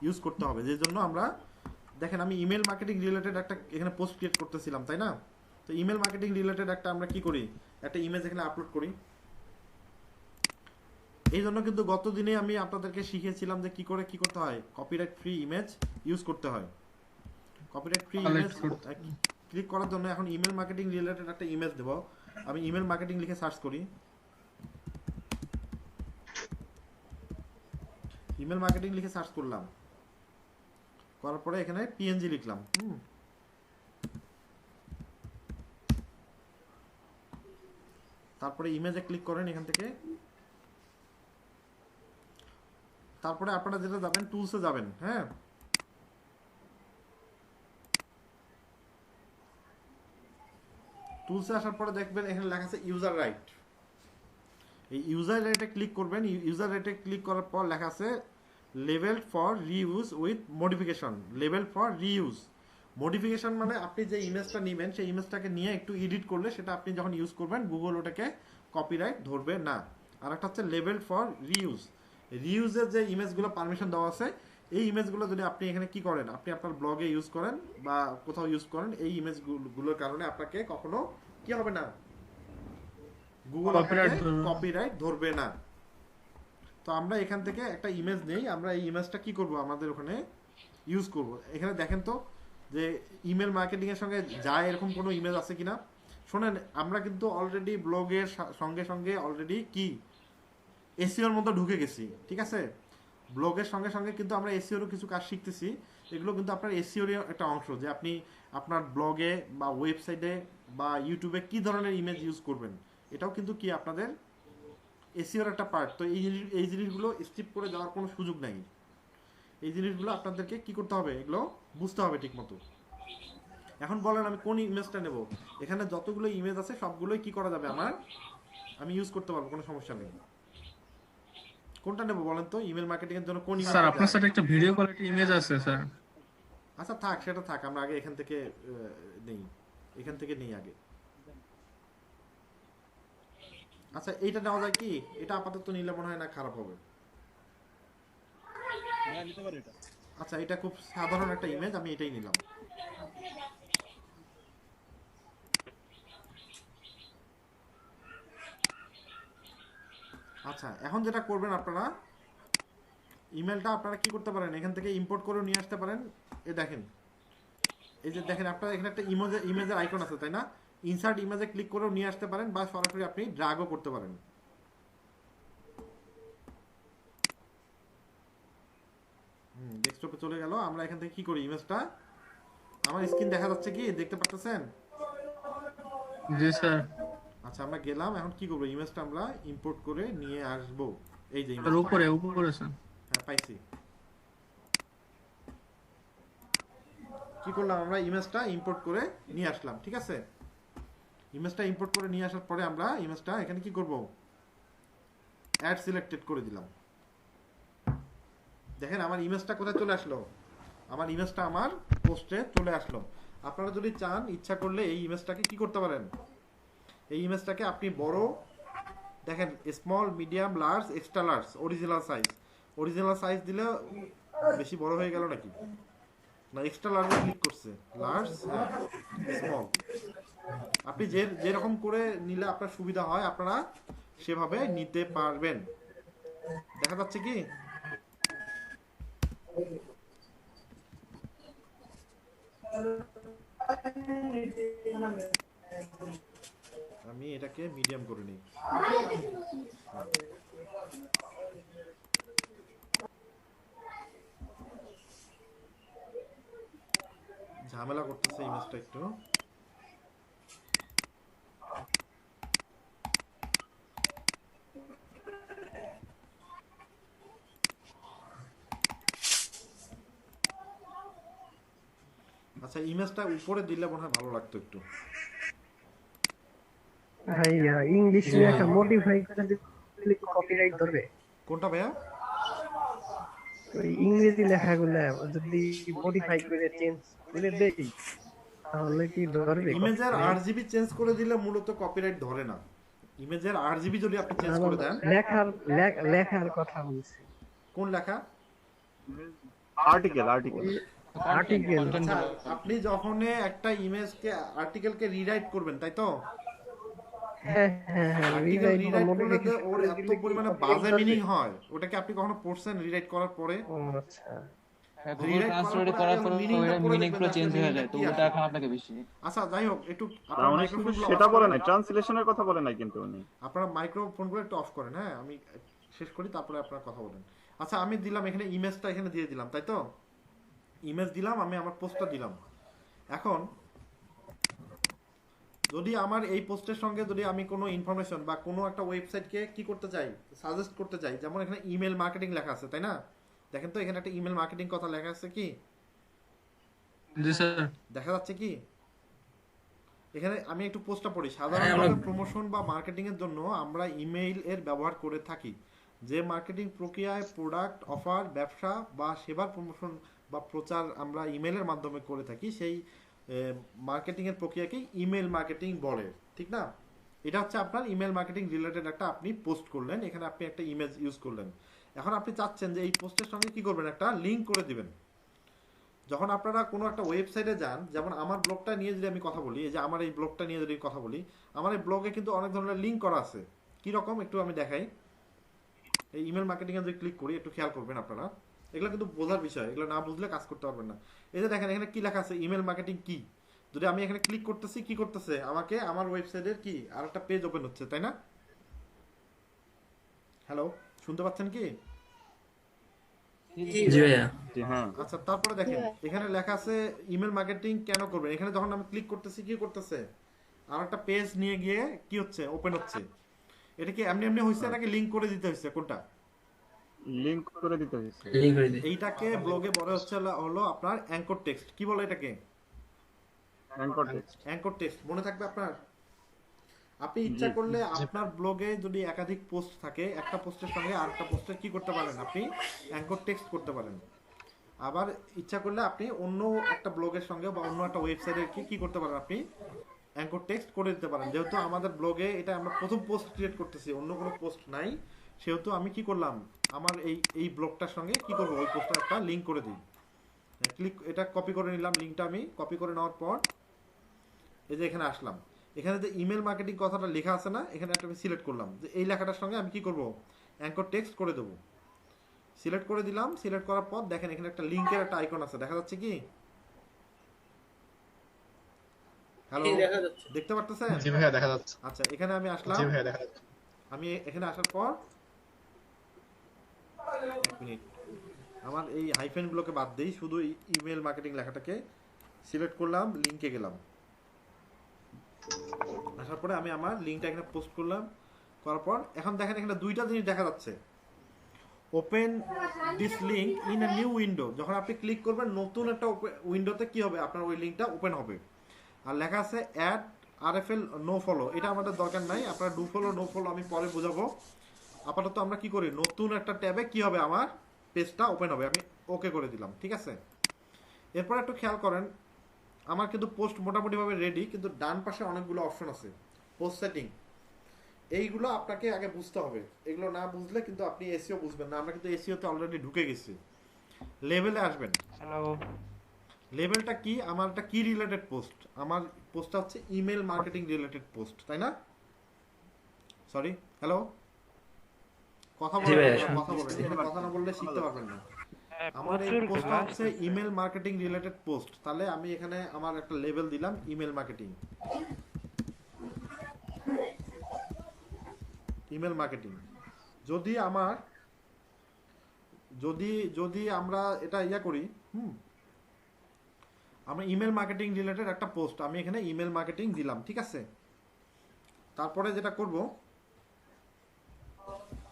ইউজ করতে হবে। যে জন্য আমরা দেখেন আমি ইমেল মার্কেটিং রিলেটেড একটা এখানে পোস্ট ক্রিয়েট করতেছিলাম, তাই না? তো ইমেল মার্কেটিং রিলেটেড একটা আমরা কি করি, একটা ইমেজ এখানে আপলোড করি। এই জন্য কিন্তু গত দিনে আমি আপনাদেরকে শিখিয়েছিলাম যে কি করে কি করতে হয়, কপিরাইট ফ্রি ইমেজ ইউজ করতে হয়। কপিরাইট ফ্রি ইমেজ ক্লিক করার জন্য এখন ইমেল মার্কেটিং রিলেটেড একটা ইমেজ দেব। আমি ইমেল মার্কেটিং লিখে সার্চ করি, ইমেল মার্কেটিং লিখে সার্চ করলাম, করার পরে এখানে পিএনজি লিখলাম। তারপরে ইমেজে ক্লিক করেন এখান থেকে। তারপরে আপনারা যেটা যাবেন, টুলসে যাবেন। হ্যাঁ, টুলসে আসার পরে দেখবেন এখানে লেখা আছে ইউজার রাইট। এই ইউজার রাইটে ক্লিক করবেন। ইউজার রাইটে ক্লিক করার পর লেখা আছে level for reuse with modification. Level for reuse, modification মানে আপনি যে ইমেজটা নেবেন সেই ইমেজটাকে নিয়ে একটু এডিট করলে সেটা আপনি যখন ইউজ করবেন গুগল ওটাকে কপিরাইট ধরবে না। আর একটা হচ্ছে লেভেল ফর রিইউজ। রিইউজের যে ইমেজগুলো পারমিশন দেওয়া আছে, এই ইমেজগুলো যদি আপনি এখানে কি করেন, আপনি আপনার ব্লগে ইউজ করেন বা কোথাও ইউজ করেন, এই ইমেজগুলোর কারণে আপনাকে কখনো কি হবে না, গুগল কপিরাইট ধরবে না। তো আমরা এখান থেকে একটা ইমেজ নেই, আমরা এই ইমেজটা কি করব, আমাদের ওখানে ইউজ করব। এখানে দেখেন তো যে ইমেল মার্কেটিং এর সঙ্গে যায় এরকম কোনো ইমেজ আছে কিনা। শোনেন, আমরা কিন্তু অলরেডি ব্লগের সঙ্গে সঙ্গে অলরেডি কি এসইওর মধ্যে ঢুকে গেছি, ঠিক আছে? ব্লগের সঙ্গে সঙ্গে কিন্তু আমরা এসইওরও কিছু কাজ শিখতেছি। এগুলো কিন্তু আপনার এসইওর একটা অংশ, যে আপনি আপনার ব্লগে বা ওয়েবসাইটে বা ইউটিউবে কি ধরনের ইমেজ ইউজ করবেন, এটাও কিন্তু কি আপনাদের এসইওর একটা পার্ট। তো এই জিনিসগুলো স্কিপ করে যাওয়ার কোনো সুযোগ নাই। এই জিনিসগুলো আপনাদেরকে কি করতে হবে, এগুলো বুঝতে হবে ঠিক মতো। এখন বলেন আমি কোন ইমেজটা নেব, এখানে যতগুলো ইমেজ আছে সবগুলোই কি করা যাবে, আমি ইউজ করতে পারবো, কোনো সমস্যা নেই। কোনটা নেব বলেন তো, ইমেল মার্কেটিং এর জন্য কোন ইমেজ? স্যার আপনার সাথে একটা ভিডিও কোয়ালিটি ইমেজ আছে স্যার। আচ্ছা থাক, সেটা থাক, আমরা আগে এখান থেকে নেই আগে। আচ্ছা এইটা নেওয়া যায় কি, এটা আপাতত নিলে মনে হয় না খারাপ হবে। আচ্ছা এটা খুব সাধারণ একটা ইমেজ, আমি এটাই নিলাম। আচ্ছা এখন যেটা করবেন আপনারা, ইমেলটা আপনারা কি করতে পারেন, এখান থেকে ইম্পোর্ট করে নিয়ে আসতে পারেন। দেখেন এই যে দেখেন আপনারা এখানে একটা ইমেজের আইকন আছে, তাই না? ইনসার্ট ইমেজে ক্লিক করেও নিয়ে আসতে পারেন বা সরাসরি আপনি ড্র্যাগও করতে পারেন। ডেস্কটপে চলে গেল। আমরা এখান থেকে কি করি, ইমেজটা, আমার স্ক্রিন দেখা যাচ্ছে কি, দেখতে পাচ্ছেন? জি স্যার। আচ্ছা আমরা গেলাম, এখন কি করব, ইমেজটা আমরা ইম্পোর্ট করে নিয়ে আসব। এই যে স্যার উপরে স্যার। হ্যাঁ পাইছি। কি কি করলাম আমরা ইমেজটা ইম্পোর্ট করে নিয়ে আসলাম, ঠিক আছে? ইমেজটা ইম্পোর্ট করে নিয়ে আসার পরে আমরা ইমেজটা এখানে কি করব, অ্যাড সিলেক্টেড করে দিলাম। দেখেন আমার ইমেজটা কোথায় চলে আসলো, আমার ইমেজটা আমার পোস্টে চলে আসলো। আপনারা যদি চান ইচ্ছা করলে এই ইমেজটাকে কি করতে পারেন, এই ইমেজটাকে আপনি বড়, দেখেন small, medium, large, extra large, original size দিলে বেশি বড় হয়ে গেল নাকি, না এক্সট্রা লার্জে ক্লিক করছে, লার্জ, স্মল, আপনি যেরকম করে নিলে আপনার সুবিধা হয় আপনারা সেভাবে নিতে পারবেন। দেখা যাচ্ছে কি? আমি এটাকে মিডিয়াম করে নিই। ঝামেলা করতেছে ইমেজটা একটু। আচ্ছা ইমেজটা উপরে দিলে মনে হয় ভালো লাগতো একটু। ভাইয়া ইংলিশ লেখা মডিফাই করে দিলে কপিরাইট ধরবে? কোনটা ভাইয়া? ওই ইংরেজি লেখাগুলা যদি মডিফাই করে চেঞ্জ করে দেই তাহলে কি ধরবে? ইমেজের আরজিবি চেঞ্জ করে দিলে মূলত কপিরাইট ধরে না। ইমেজের আরজিবি যদি আপনি চেঞ্জ করে দেন, লেখার কথা বলছি। কোন লেখা? আর্টিকেল। আচ্ছা, আপনি যখন একটা ইমেজকে আর্টিকেলকে রিরাইট করবেন তাই তো? হ্যাঁ, রিরাইট করলে যে ওর এত পরিমাণে বাজে মিনিং হয়, ওটাকে আপনি কখনো পড়ছেন রিরাইট করার পরে? আচ্ছা, গুগল ট্রান্সলেট করার পরে মিনিং পুরো চেঞ্জ হয়ে যায়, তো ওটা খারাপ লাগে বেশি। আচ্ছা যাই হোক, একটু সেটা বলে নাই, ট্রান্সলেশনের কথা বলে নাই কিন্তু উনি। আপনারা মাইক্রোফোনগুলো একটু অফ করেন। হ্যাঁ, আমি শেষ করি তারপরে আপনারা কথা বলেন। আচ্ছা আমি দিলাম এখানে ইমেজটা, এখানে দিয়ে দিলাম তাই তো? ইমেজ দিলাম, আমি আমার পোস্টটা দিলাম। এখন যদি আমার এই পোস্টের সঙ্গে যদি আমি কোনো ইনফরমেশন বা কোনো একটা ওয়েবসাইটকে কি করতে চাই, সাজেস্ট করতে চাই, যেমন এখানে ইমেল মার্কেটিং লেখা আছে তাই না? দেখেন তো এখানে একটা ইমেল মার্কেটিং কথা লেখা আছে কি? জি স্যার। দেখা যাচ্ছে কি? এখানে আমি একটু পোস্টটা পড়ি। সাধারণত প্রমোশন বা মার্কেটিং এর জন্য আমরা ইমেইল এর ব্যবহার করে থাকি। যে মার্কেটিং প্রক্রিয়ায় প্রোডাক্ট, অফার, ব্যবসা বা সেবার প্রমোশন বা প্রচার আমরা ইমেইলের মাধ্যমে করে থাকি, সেই মার্কেটিং এর প্রক্রিয়াকে ইমেল মার্কেটিং বলে, ঠিক না? এটা হচ্ছে আপনার ইমেল মার্কেটিং রিলেটেড একটা আপনি পোস্ট করলেন, এখানে আপনি একটা ইমেজ ইউজ করলেন। এখন আপনি চাচ্ছেন যে এই পোস্টের সঙ্গে কি করবেন, একটা লিঙ্ক করে দিবেন। যখন আপনারা কোনো একটা ওয়েবসাইটে যান, যেমন আমার ব্লগটা নিয়ে যদি আমি কথা বলি, এই যে আমার এই ব্লগটা নিয়ে যদি কথা বলি, আমার এই ব্লগে কিন্তু অনেক ধরনের লিঙ্ক করা আছে। কি রকম একটু আমি দেখাই। এই ইমেল মার্কেটিং এ যদি ক্লিক করি, একটু খেয়াল করবেন আপনারা, এগুলো কিন্তু বোঝার বিষয়, এগুলো না বুঝলে কাজ করতে পারবেন না। এই যে দেখেন এখানে কি লেখা আছে, ইমেল মার্কেটিং কি। যদি আমি এখানে ক্লিক করতেছি, কি করতেছে, আমাকে আমার ওয়েবসাইটের কি আরেকটা পেজ ওপেন হচ্ছে, তাই না? হ্যালো, শুনতে পাচ্ছেন কি? জি ভাইয়া। আচ্ছা তারপরে দেখেন এখানে লেখা আছে ইমেল মার্কেটিং কেন করবেন। এখানে যখন আমি ক্লিক করতেছি, কি করতেছে, আর একটা পেজ নিয়ে গিয়ে কি হচ্ছে, ওপেন হচ্ছে। এটা কি এমনি এমনি হইছে নাকি লিংক করে দিতে হইছে? কোনটা? লিংক করে দিতে হইছে। এইটাকে ব্লগে বলে হচ্ছে হলো আপনার অ্যাঙ্কর টেক্সট। কি বলে এটাকে? Anchor text. মনে থাকবে আপনার? আপনি ইচ্ছা করলে আপনার ব্লগে যদি একাধিক পোস্ট থাকে, একটা পোস্টের সঙ্গে আরেকটা পোস্টের কি করতে পারেন, আপনি অ্যাঙ্কর টেক্সট করতে পারেন। আবার ইচ্ছা করলে আপনি অন্য একটা ব্লগের সঙ্গে বা অন্য একটা ওয়েবসাইটের কি করতে পারেন, আপনি অ্যাঙ্কর টেক্সট করে দিতে পারেন। যেহেতু আমাদের ব্লগে এটা আমরা প্রথম পোস্ট ক্রিয়েট করতেছি, অন্য কোনো পোস্ট নাই, সেহেতু আমি কি করলাম, আমার এই ব্লগটার সঙ্গে কি করব, ওই পোস্টটা একটা লিঙ্ক করে দিই। ক্লিক, এটা কপি করে নিলাম, লিঙ্কটা আমি কপি করে নেওয়ার পর এই যে এখানে আসলাম, এখানে যে ইমেল মার্কেটিং কথাটা লেখা আছে না, এখানে একটা আমি সিলেক্ট করলাম যে এই লেখাটার সঙ্গে আমি কি করব, অ্যাঙ্কর টেক্সট করে দেবো। সিলেক্ট করে দিলাম। সিলেক্ট করার পর দেখেন এখানে একটা লিঙ্কের একটা আইকন আছে, দেখা যাচ্ছে কি? হ্যালো, দেখতে পারতেছেন? জি ভাইয়া দেখা যাচ্ছে। আচ্ছা এখানে আমি আসলাম। জি ভাইয়া দেখা যাচ্ছে। আমি এখানে আসার পর এক মিনিট, আমার এই হাইফেন গুলোকে বাদ দেই, শুধু ইমেল মার্কেটিং লেখাটাকে সিলেক্ট করলাম, লিংকে গেলাম। আসার পরে আমি আমার লিঙ্কটা এখানে পোস্ট করলাম। করার পর এখন দেখেন এখানে দুইটা জিনিস দেখা যাচ্ছে। Open this link in a new window, যখন আপনি ক্লিক করবেন নতুন একটা উইন্ডোতে কি হবে, আপনার ওই লিঙ্কটা ওপেন হবে। আর লেখা আছে অ্যাড RFL নো ফলো, এটা আমাদের দরকার নাই, আপনার ডু ফলো নো ফলো আমি পরে বোঝাবো। আপাতত আমরা কি করি, নতুন একটা ট্যাবে কি হবে, আমার পেজটা ওপেন হবে, আমি ওকে করে দিলাম, ঠিক আছে। এরপর একটু খেয়াল করেন, আমার কিন্তু পোস্ট মোটামুটিভাবে রেডি, কিন্তু ডান পাশে অনেকগুলো অপশন আছে পোস্ট সেটিং, এইগুলো আপনাকে আগে বুঝতে হবে। এগুলো না বুঝলে কিন্তু আপনি এসইও বুঝবেন না। আমরা কিন্তু এসইওতে অলরেডি ঢুকে গেছি। লেভেলে আসবেন। হ্যালো, লেভেলটা কি, আমার একটা কি রিলেটেড পোস্ট, আমার পোস্টটা হচ্ছে ইমেল মার্কেটিং রিলেটেড পোস্ট, তাই না? সরি, হ্যালো, কথা বলেন, কথা বলেন, এখানে কথা না বললে শিখতে পারবেন না। আমার এই পোস্টটা হচ্ছে ইমেল মার্কেটিং রিলেটেড পোস্ট, তাহলে আমি এখানে আমার একটা লেভেল দিলাম ইমেল মার্কেটিং। ইমেল মার্কেটিং যদি আমার যদি আমরা এটা ইয়া করি, আমরা ইমেল মার্কেটিং রিলেটেড একটা পোস্ট, আমি এখানে ইমেল মার্কেটিং দিলাম, ঠিক আছে। তারপরে যেটা করব,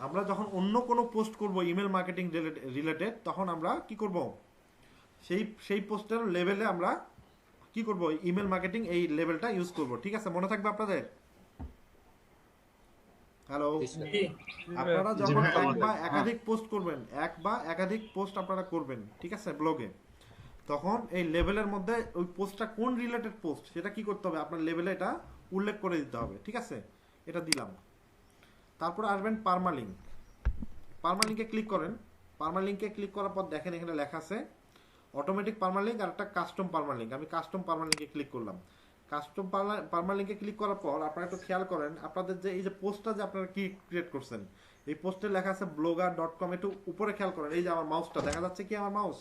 আমরা যখন অন্য কোনো পোস্ট করব ইমেল মার্কেটিং রিলেটেড, তখন আমরা কি করব, সেই পোস্টের লেভেলে আমরা কি করব, ইমেল মার্কেটিং এই লেভেলটা ইউজ করব, ঠিক আছে। মনে থাকবে আপনাদের? হ্যালো, আপনারা যখন এক বা একাধিক পোস্ট করবেন, এক বা একাধিক পোস্ট আপনারা করবেন, ঠিক আছে, ব্লগে, তখন এই লেভেলের মধ্যে ওই পোস্টটা কোন রিলেটেড পোস্ট সেটা কি করতে হবে, আপনার লেভেলে এটা উল্লেখ করে দিতে হবে, ঠিক আছে। এটা দিলাম। তারপর আসবেন পারমালিঙ্ক। পারমালিঙ্কে ক্লিক করেন। পারমালিঙ্কে ক্লিক করার পর দেখেন এখানে লেখা আছে অটোমেটিক পারমালিঙ্ক আর একটা কাস্টম পারমালিঙ্ক। আমি কাস্টম পারমালিঙ্কে ক্লিক করলাম। কাস্টম পারমালিঙ্কে ক্লিক করার পর আপনারা একটু খেয়াল করেন, আপনাদের যে এই যে পোস্টটা যে আপনারা কি ক্রিয়েট করছেন, এই পোস্টে লেখা আছে blogger.com, একটু উপরে খেয়াল করেন, এই যে আমার মাউসটা দেখা যাচ্ছে কি, আমার মাউস,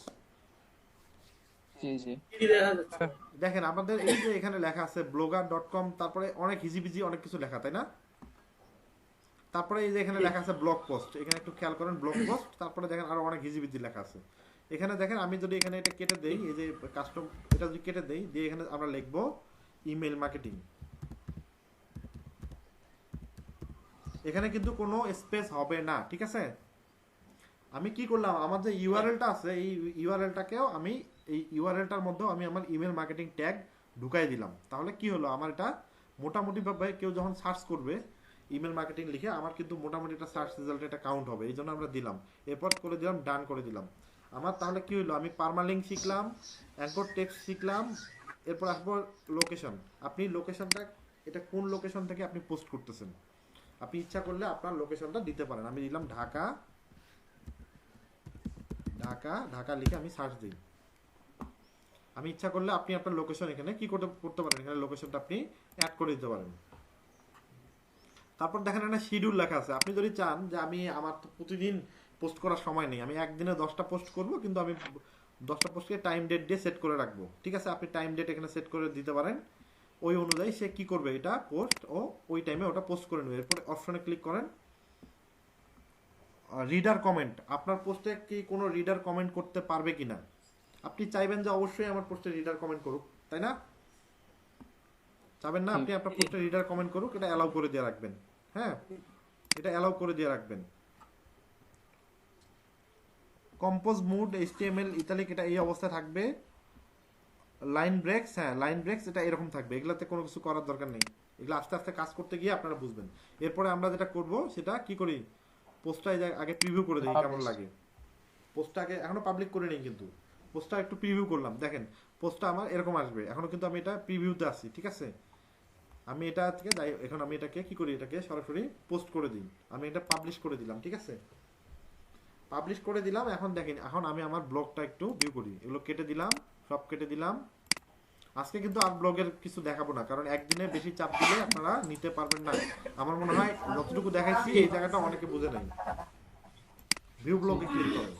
জি জি দেখেন আমাদের এই যে এখানে লেখা আছে blogger.com, তারপরে অনেক হিজিবিজি অনেক কিছু লেখা, তাই না? তারপরে এই যে এখানে লেখা আছে ব্লগ পোস্ট, এখানে একটু খেয়াল করেন ব্লগ পোস্ট, তারপরে দেখেন আরো অনেক হিজিবিজি লেখা আছে। এখানে দেখেন আমি যদি এখানে এটা কেটে দেই, এই যে কাস্টম এটা যদি কেটে দেই, দিয়ে এখানে আমরা লিখবো ইমেল মার্কেটিং। এখানে কিন্তু কোনো স্পেস হবে না, ঠিক আছে। আমি কি করলাম, আমার যে ইউআরএলটা আছে এই ইউআরএলটাকেও আমি এই ইউআরএলটার মধ্যেও আমি আমার ইমেল মার্কেটিং ট্যাগ ঢুকাই দিলাম। তাহলে কি হলো, আমার এটা মোটামুটি ভাবে কেউ যখন সার্চ করবে ইমেল মার্কেটিং লিখে, আমার কিন্তু মোটামুটি একটা সার্চ রেজাল্ট এটা কাউন্ট হবে, এই জন্য আমরা দিলাম। এরপর করে দিলাম ডান করে দিলাম। আমার তাহলে কি হলো, আমি পারমালিঙ্ক শিখলাম, অ্যাঙ্কর টেক্সট শিখলাম, এরপর আসবো লোকেশন। আপনি লোকেশনটা এটা কোন লোকেশন থেকে আপনি পোস্ট করতেছেন, আপনি ইচ্ছা করলে আপনার লোকেশনটা দিতে পারেন। আমি দিলাম ঢাকা, ঢাকা ঢাকা লিখে আমি সার্চ দিই। আমি ইচ্ছা করলে আপনি আপনার লোকেশন এখানে কি করতে পারেন, এখানে লোকেশনটা আপনি অ্যাড করে দিতে পারেন। তারপর দেখেন একটা শিডিউল লেখা আছে। আপনি যদি চান যে আমি আমার তো প্রতিদিন পোস্ট করার সময় নেই, আমি একদিনে 10টা পোস্ট করব, কিন্তু আমি 10টা পোস্টকে টাইম ডেট দিয়ে সেট করে রাখবো, ঠিক আছে। আপনি টাইম ডেট এখানে সেট করে দিতে পারেন, ওই অনুযায়ী সে কি করবে এটা পোস্ট, ও ওই টাইমে ওটা পোস্ট করে নেবে। এরপর অপশনে ক্লিক করেন রিডার কমেন্ট। আপনার পোস্টে কি কোনো রিডার কমেন্ট করতে পারবে কিনা, আপনি চাইবেন যে অবশ্যই আমার পোস্টে রিডার কমেন্ট করুক, তাই না? চাবেন না আপনি আপনার পোস্টে রিডার কমেন্ট করুক, এটা অ্যালাউ করে দিয়ে রাখবেন। হ্যাঁ, এটা অ্যালাউ করে দিয়ে রাখবেন। কম্পোজ মুড HTML ইতালিক এটা এই অবস্থায় থাকবে। লাইন ব্রেকস, হ্যাঁ লাইন ব্রেকস এটা এরকম থাকবে, এগুলাতে কোনো কিছু করার দরকার নেই, এগুলো আস্তে আস্তে কাজ করতে গিয়ে আপনারা বুঝবেন। এরপরে আমরা যেটা করব সেটা কি করি, পোস্টটা আগে প্রিভিউ করে দিই কেমন লাগে। পোস্টটা আগে এখনো পাবলিক করে নেই, কিন্তু পোস্টটা একটু প্রিভিউ করলাম, দেখেন পোস্টটা আমার এরকম আসবে। এখনো কিন্তু আমি এটা প্রিভিউতে আছি, ঠিক আছে। আমি এটা থেকে যাই, এখন আমি এটাকে কি করি, এটাকে সরাসরি পোস্ট করে দিই। আমি এটা পাবলিশ করে দিলাম, ঠিক আছে, পাবলিশ করে দিলাম। এখন দেখেন, এখন আমি আমার ব্লগটা একটু ভিউ করি, এগুলো কেটে দিলাম, সব কেটে দিলাম। আজকে কিন্তু আর ব্লগের কিছু দেখাবো না, কারণ একদিনে বেশি চাপ দিলে আপনারা নিতে পারবেন না। আমার মনে হয় যতটুকু দেখাইছি এই জায়গাটা অনেকে বুঝে নাই। ভিউ ব্লগে ক্লিক করেন।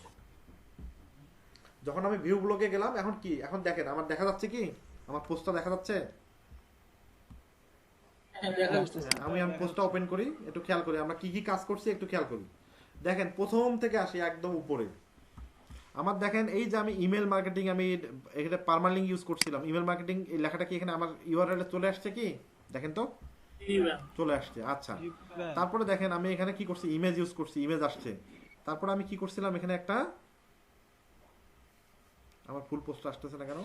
যখন আমি ভিউ ব্লগে গেলাম, এখন কি, এখন দেখেন আমার দেখা যাচ্ছে কি, আমার পোস্টটা দেখা যাচ্ছে। আমি পোস্টটা ওপেন করি, একটু খেয়াল করি আমরা কি কি কাজ করছি, একটু খেয়াল করি। দেখেন প্রথম থেকে আসি একদম উপরে, আমার দেখেন এই যে আমি ইমেল মার্কেটিং, আমি এখানে পারমালিঙ্ক ইউজ করছিলাম। ইমেল মার্কেটিং এই লেখাটা কি এখানে আমার ইউআরএল এ চলে আসছে কি, দেখেন তো চলে আসছে। আচ্ছা, তারপরে দেখেন আমি এখানে কি করছি, ইমেজ ইউজ করছি, ইমেজ আসছে। তারপর আমি কি করছিলাম এখানে একটা আমার ফুল পোস্ট আসতেছে না কেন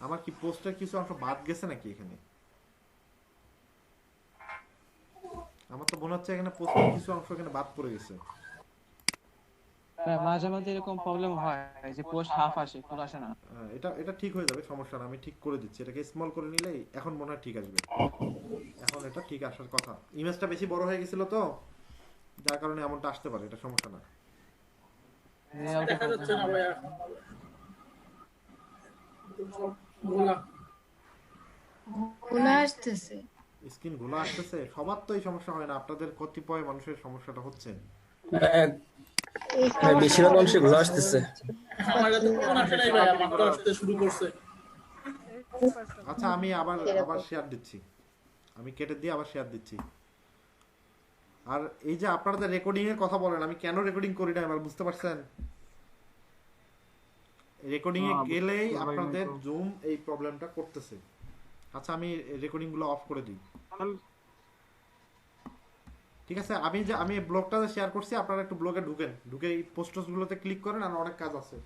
আমার কি পোস্টের কিছু অংশ বাদ গেছে নাকি এখানে আমার তো মনে হচ্ছে এখানে পোস্টের কিছু অংশ এখানে বাদ পড়ে গেছে হ্যাঁ মাঝে মাঝে এরকম প্রবলেম হয় যে পোস্ট হাফ আসে ফুল আসে না এটা এটা ঠিক হয়ে যাবে সমস্যা না আমি ঠিক করে দিচ্ছি এটাকে স্মল করে নিলেই এখন মনে হয় ঠিক আসবে এখন এটা ঠিক আসার কথা ইমেজটা বেশি বড় হয়ে গেছিল তো যার কারণে এমনটা আসতে পারে এটা সমস্যা না দেখা যাচ্ছে না ভাইয়া ভোলা ভোলা আসতেছে স্ক্রিন ঘোলা আসতেছে সবার তো এই সমস্যা হয় না আপনাদের কতিপয় মানুষের সমস্যাটা হচ্ছে বেশিরভাগ মানুষের ঘোলা আসতেছে আমার কাছে ফোন আসে নাই ভাইয়া মাত্র আসতে শুরু করছে আচ্ছা আমি আবার শেয়ার দিচ্ছি আমি কেটে দিয়ে আবার শেয়ার দিচ্ছি আর এই যে আপনারা রেকর্ডিং এর কথা বলেন আমি কেন রেকর্ডিং করি না এবার বুঝতে পারছেন রেকর্ডিং এ গেলেই আপনাদের জুম এই প্রবলেমটা করতেছে আচ্ছা আমি রেকর্ডিং গুলো অফ করে দিই ঠিক আছে আমি ব্লগটা শেয়ার করছি আপনারা একটু ব্লগে ঢুকে এই পোস্টস গুলোতে ক্লিক করেন আর অনেক কাজ আছে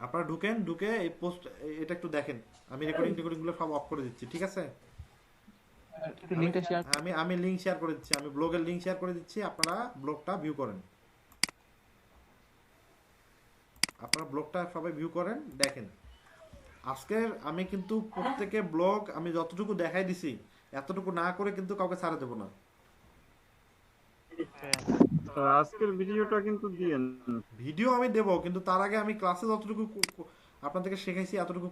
আপনারা ঢুকে এই পোস্ট এটা একটু দেখেন আমি রেকর্ডিং গুলো সব অফ করে দিচ্ছি ঠিক আছে লিংকটা শেয়ার আমি লিংক শেয়ার করে দিচ্ছি আমি ব্লগের লিংক শেয়ার করে দিচ্ছি আপনারা ব্লগটা ভিউ করেন আপনারা ব্লগটা সবাই ভিউ করেন দেখেন আজকের আমি কিন্তু প্রত্যেকে ব্লগ আমি যতটুকু দেখাই দিছি এতটুকু না করে কিন্তু কাউকে ছাড়া দেব না আজকের ভিডিওটা কিন্তু দিয়েন ভিডিও আমি দেব কিন্তু তার আগে আমি ক্লাসে যতটুকু আপনাদেরকে শেখাইছি এতটুকু